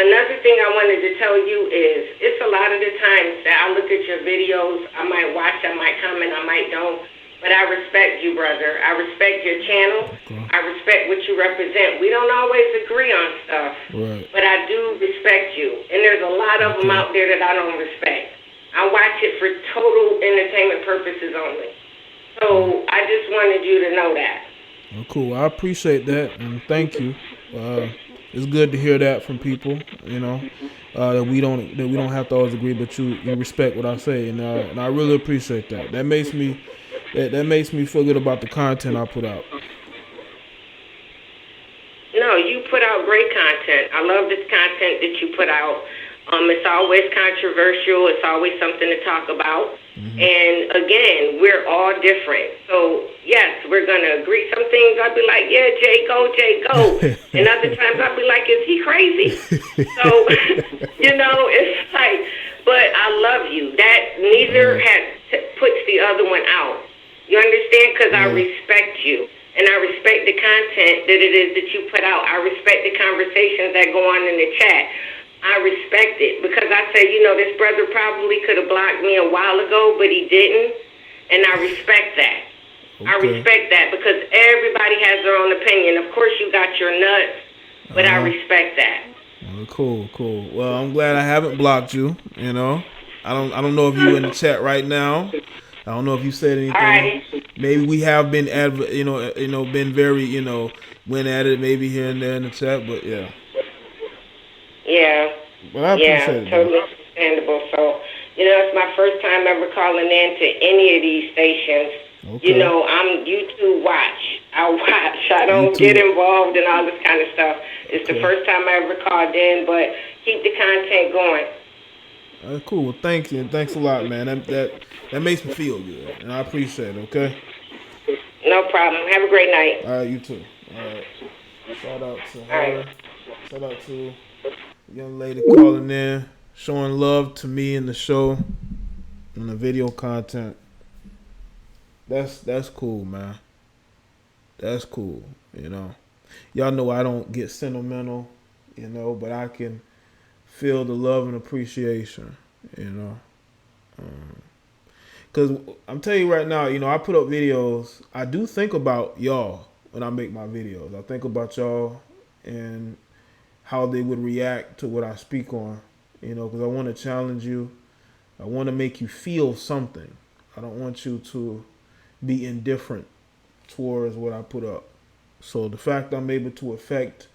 another thing I wanted to tell you is it's a lot of the times that I look at your videos, I might watch, I might comment, I might don't, but I respect you, brother. I respect your channel. I respect what you represent. We don't always agree on stuff, but I do respect you. And there's a lot of them out there that I don't respect. I watch it for total entertainment purposes only. So I just wanted you to know that. Well, cool. I appreciate that, and thank you. It's good to hear that from people, you know, that we don't have to always agree, but you respect what I say, and I really appreciate that. That makes me feel good about the content I put out. No, you put out great content. I love this content that you put out. It's always controversial. It's always something to talk about. And again, we're all different. So yes, we're gonna agree. Some things I'll be like, yeah, Jay, go. And other times I'll be like, is he crazy? So, you know, it's like, but I love you. That neither puts the other one out. You understand? Because I respect you. And I respect the content that it is that you put out. I respect the conversations that go on in the chat. I respect it because I say, you know, this brother probably could have blocked me a while ago, but he didn't. And I respect that. I respect that because everybody has their own opinion. Of course, you got your nuts, but I respect that. Cool. Well, I'm glad I haven't blocked you. You know, I don't know if you're in the chat right now. I don't know if you said anything. Right. Maybe we have been, been very, went at it maybe here and there in the chat, but yeah. Yeah. But I appreciate it. Totally understandable. So, you know, it's my first time ever calling in to any of these stations. Okay. You know, I'm YouTube watch. I watch. I don't get involved in all this kind of stuff. It's the first time I ever called in, but keep the content going. Cool. Well, thank you. Thanks a lot, man. That makes me feel good, and I appreciate it. Okay. No problem. Have a great night. All right, you too. All right. Shout out to her. Right. Shout out to the young lady calling in, showing love to me in the show and the video content. That's cool, man. That's cool. You know, y'all know I don't get sentimental, but I can feel the love and appreciation, because I'm telling you right now, I put up videos. I do think about y'all when I make my videos. I think about y'all and how they would react to what I speak on, because I want to challenge you. I want to make you feel something. I don't want you to be indifferent towards what I put up. So the fact I'm able to affect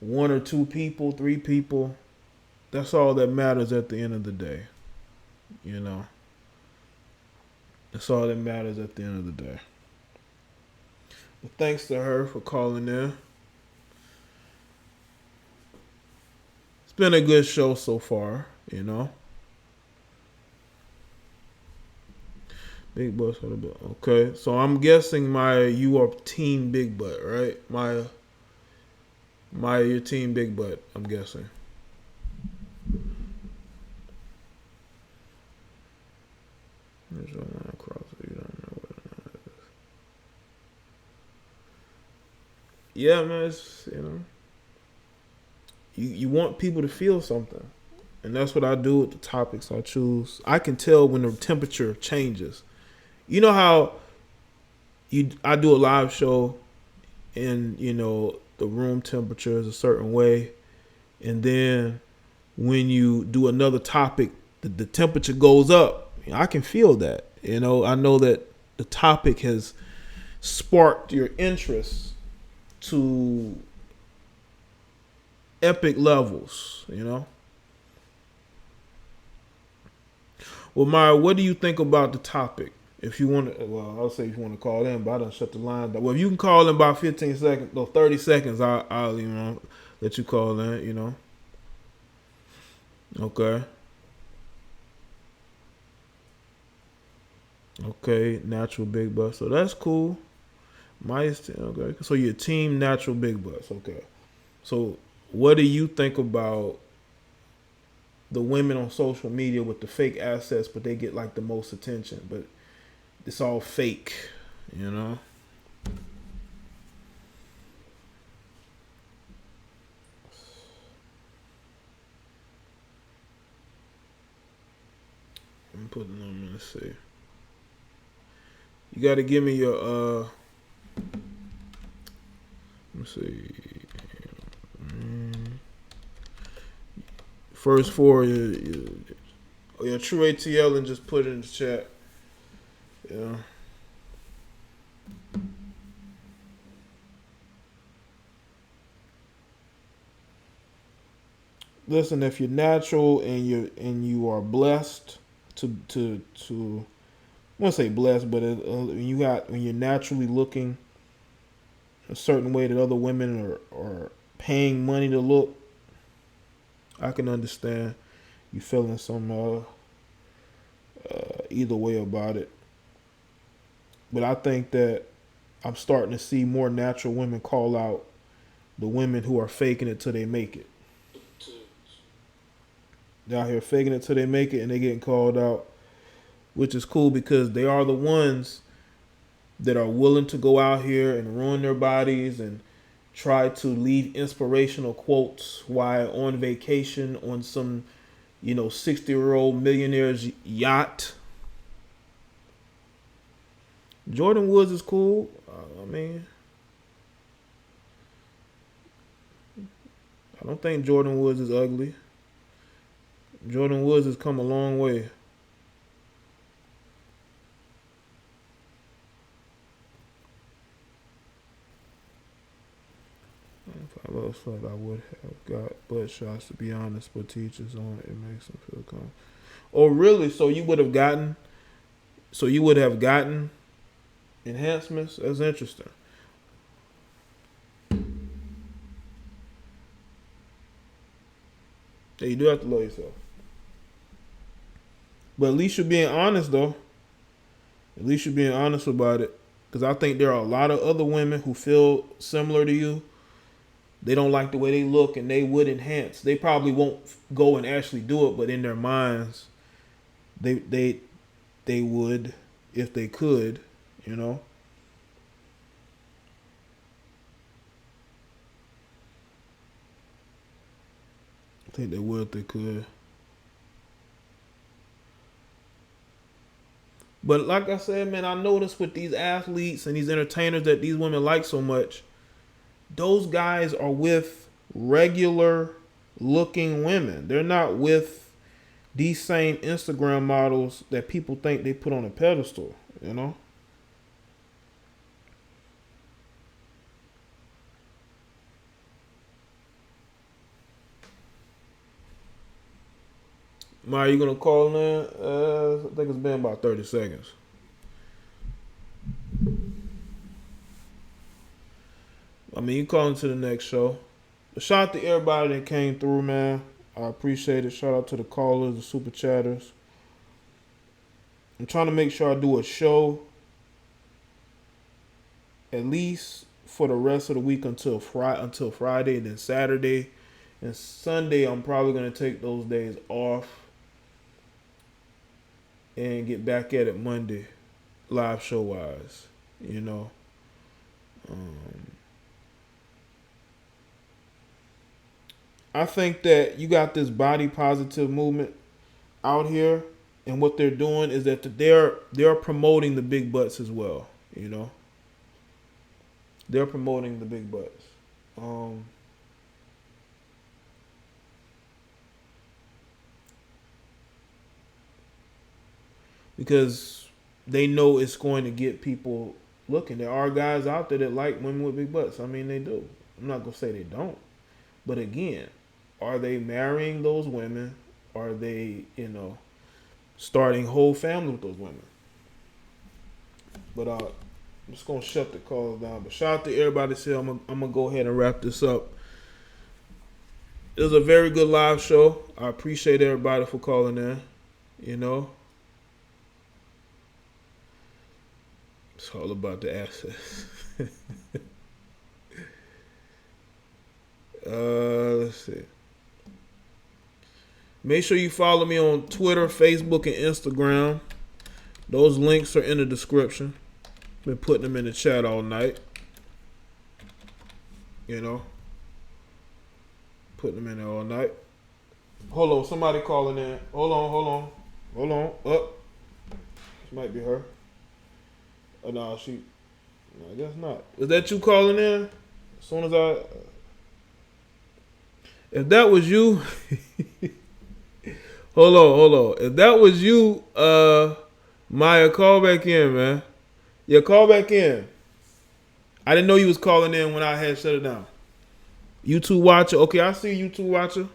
1 or 2 people, 3 people, that's all that matters at the end of the day. That's all that matters at the end of the day. But thanks to her for calling in. been a good show so far, you know. Big butt, okay. So I'm guessing you are team big butt, right? You're team big butt, I'm guessing. Yeah, man, it's, you know, you want people to feel something. And that's what I do with the topics I choose. I can tell when the temperature changes. You know how I do a live show and, you know, the room temperature is a certain way. And then when you do another topic, the temperature goes up. I can feel that. You know, I know that the topic has sparked your interest to epic levels, you know. Well, Maya, what do you think about the topic? If you want to, well, I'll say if you want to call in, but I done shut the line down. Well, if you can call in about 15 seconds, or 30 seconds, I'll you know, let you call in, you know. Okay. Okay, natural big butts. So that's cool. Okay. So you're team natural big butts. Okay. So what do you think about the women on social media with the fake assets, but they get like the most attention, but it's all fake, you know? I'm putting them in. Let's see. You got to give me your let me see. First four, your true ATL, and just put it in the chat. Yeah. Listen, if you're natural and you are blessed to I won't say blessed, but when you're naturally looking a certain way that other women are paying money to look, I can understand you feeling some either way about it. But I think that I'm starting to see more natural women call out the women who are faking it till they make it. They're out here faking it till they make it, and they getting called out, which is cool because they are the ones that are willing to go out here and ruin their bodies and try to leave inspirational quotes while on vacation on some, 60-year-old millionaire's yacht. Jordan Woods is cool. I don't think Jordan Woods is ugly. Jordan Woods has come a long way. If I love slut, I would have got butt shots, to be honest, but teachers on it makes them feel calm. Oh, really? So you would have gotten enhancements? That's interesting. Yeah, you do have to love yourself. But at least you're being honest, though. At least you're being honest about it. Because I think there are a lot of other women who feel similar to you. They don't like the way they look and they would enhance. They probably won't go and actually do it, but in their minds, they would if they could, I think they would if they could. But like I said, man, I noticed with these athletes and these entertainers that these women like so much, those guys are with regular looking women. They're not with these same Instagram models that people think they put on a pedestal, Maya, you gonna call in? I think it's been about 30 seconds. You call into the next show. Shout out to everybody that came through, man. I appreciate it. Shout out to the callers, the super chatters. I'm trying to make sure I do a show at least for the rest of the week until Friday, and then Saturday and Sunday. I'm probably gonna take those days off and get back at it Monday, live show wise. You know, I think that you got this body positive movement out here, and what they're doing is that they're promoting the big butts as well. You know, they're promoting the big butts. Because they know it's going to get people looking. There are guys out there that like women with big butts. I mean, they do. I'm not going to say they don't. But again, are they marrying those women? Are they, starting whole families with those women? But I'm just going to shut the calls down. But shout out to everybody. I'm going to go ahead and wrap this up. It was a very good live show. I appreciate everybody for calling in. It's all about the access. Let's see. Make sure you follow me on Twitter, Facebook, and Instagram. Those links are in the description. Been putting them in the chat all night. Putting them in there all night. Hold on, somebody calling in. Hold on. Up. This might be her. Oh, no, I guess not. Is that you calling in? As soon as if that was you, hold on. If that was you, Maya, call back in, man. Yeah, call back in. I didn't know you was calling in when I had shut it down. YouTube watcher. Okay, I see YouTube watcher.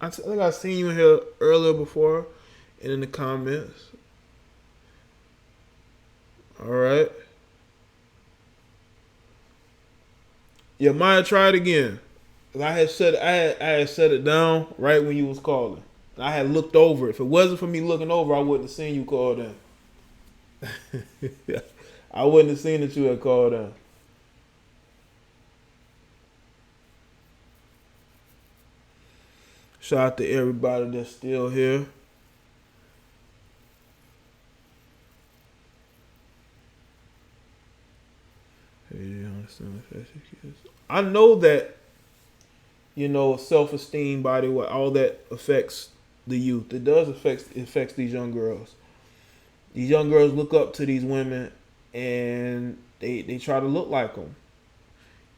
I think I seen you in here earlier before and in the comments. All right. Yeah, Maya, try it again. I had set it down right when you was calling. I had looked over. If it wasn't for me looking over, I wouldn't have seen you called in. I wouldn't have seen that you had called in. Shout out to everybody that's still here. I know that, self-esteem, body, all that affects the youth. It does affects these young girls. These young girls look up to these women and they try to look like them.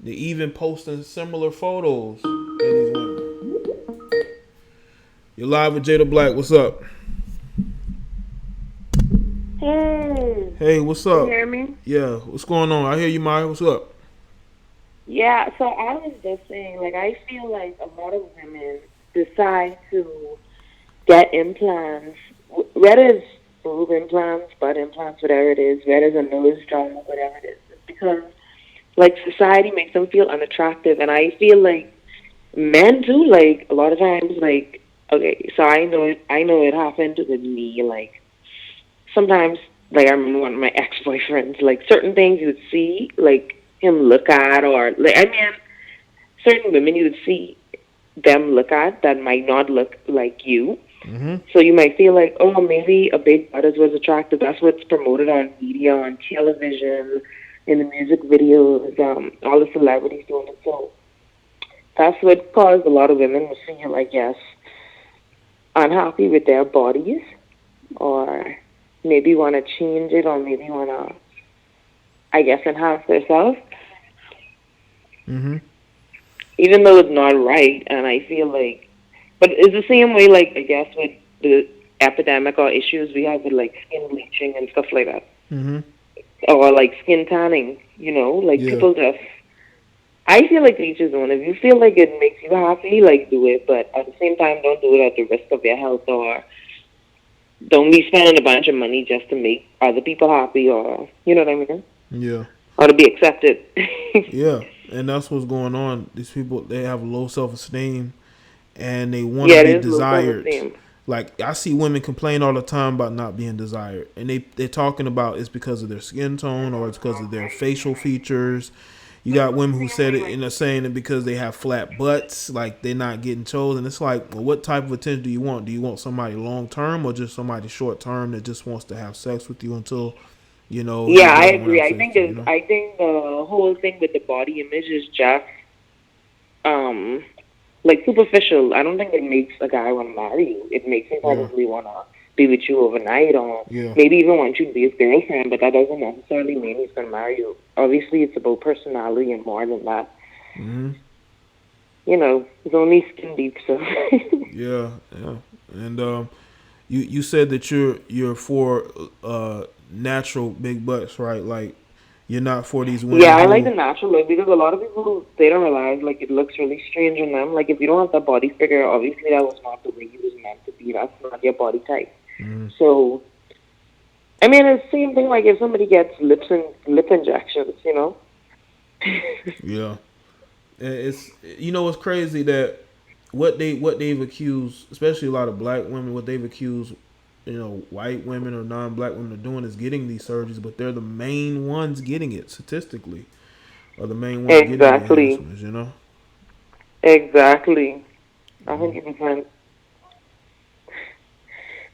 They even posting similar photos of these women. You're live with Jada Black. What's up? Hey, what's up? You hear me? Yeah, what's going on? I hear you, Maya. What's up? Yeah, so I was just saying, I feel like a lot of women decide to get implants, whether it's boob implants, butt implants, whatever it is, whether it's a nose job, whatever it is. It's because, society makes them feel unattractive. And I feel like men, too, a lot of times, okay, so I know it happened with me, sometimes, I remember one of my ex-boyfriends, certain things you would see, him look at, or, certain women you would see them look at that might not look like you. Mm-hmm. So you might feel like, oh, maybe a big butt was attractive. That's what's promoted on media, on television, in the music videos, all the celebrities doing it. So that's what caused a lot of women to feel, I guess, unhappy with their bodies, or maybe want to change it, or maybe want to, I guess, enhance themselves. Mm-hmm. Even though it's not right, and I feel but it's the same way, I guess, with the epidemic or issues we have with, skin bleaching and stuff like that. Mm-hmm. Or, skin tanning, people just, I feel like each his own. If you feel like it makes you happy, do it, but at the same time, don't do it at the risk of your health, or don't be spending a bunch of money just to make other people happy, or, you know what I mean? Yeah. Or to be accepted. Yeah, and that's what's going on. These people, they have low self-esteem, and they want to be it is low desired. self-esteem. Like, I see women complain all the time about not being desired, and they're talking about it's because of their skin tone or it's because of their facial features. You got women who said it and are saying it because they have flat butts, like they're not getting chosen. It's like, well, what type of attention do you want? Do you want somebody long term or just somebody short term that just wants to have sex with you until, you know? Yeah, I agree. I think I think the whole thing with the body image is just like superficial. I don't think it makes a guy want to marry you. It makes him probably want to be with you overnight, or maybe even want you to be his girlfriend, but that doesn't necessarily mean he's going to marry you. Obviously, it's about personality and more than that. Mm-hmm. You know, it's only skin deep, so. yeah. And you said that you're for natural big butts, right? Like, you're not for these women. Yeah, I like the natural look because a lot of people, they don't realize, like, it looks really strange on them. Like, if you don't have that body figure, obviously that was not the way you was meant to be. That's not your body type. Mm-hmm. So, I mean, it's the same thing like if somebody gets lip injections, you know? Yeah. It's, you know, it's crazy that what they've accused, especially a lot of black women, what they've accused, you know, white women or non-black women are doing is getting these surgeries, but they're the main ones getting it statistically, or the main ones getting the enhancements, you know? Exactly. 100%.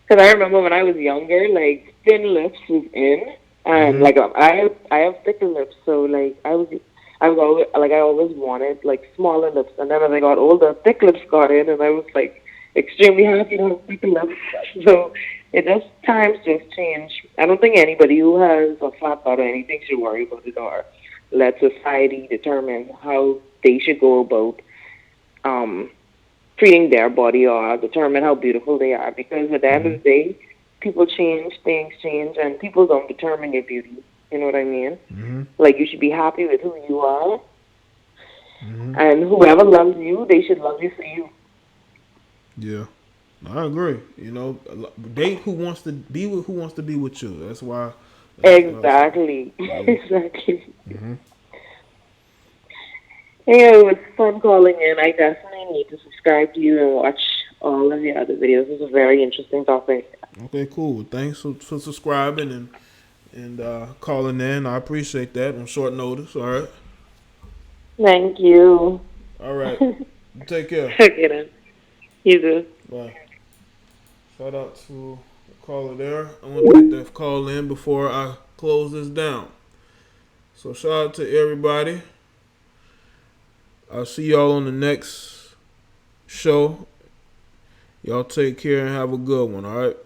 Because I remember when I was younger, like, thin lips was in, and like I have thicker lips, so like I always wanted like smaller lips, and then as I got older, thick lips got in, and I was like extremely happy to have thicker lips. So times just change. I don't think anybody who has a flat butt or anything should worry about it or let society determine how they should go about treating their body or determine how beautiful they are, because at the end of the day, people change, things change, and people don't determine your beauty. You know what I mean? Mm-hmm. Like, you should be happy with who you are, and whoever loves you, they should love you for you. Yeah, I agree. You know, date who wants to be with you. That's why. Exactly. Exactly. Mm-hmm. Yeah, it was fun calling in. I definitely need to subscribe to you and watch all of the other videos. It's a very interesting topic. Okay, cool. Thanks for subscribing and calling in. I appreciate that on short notice. All right. Thank you. All right. Take care. Okay then. You too. Bye. Shout out to the caller there. I want to get that call in before I close this down. So shout out to everybody. I'll see y'all on the next show. Y'all take care and have a good one, all right?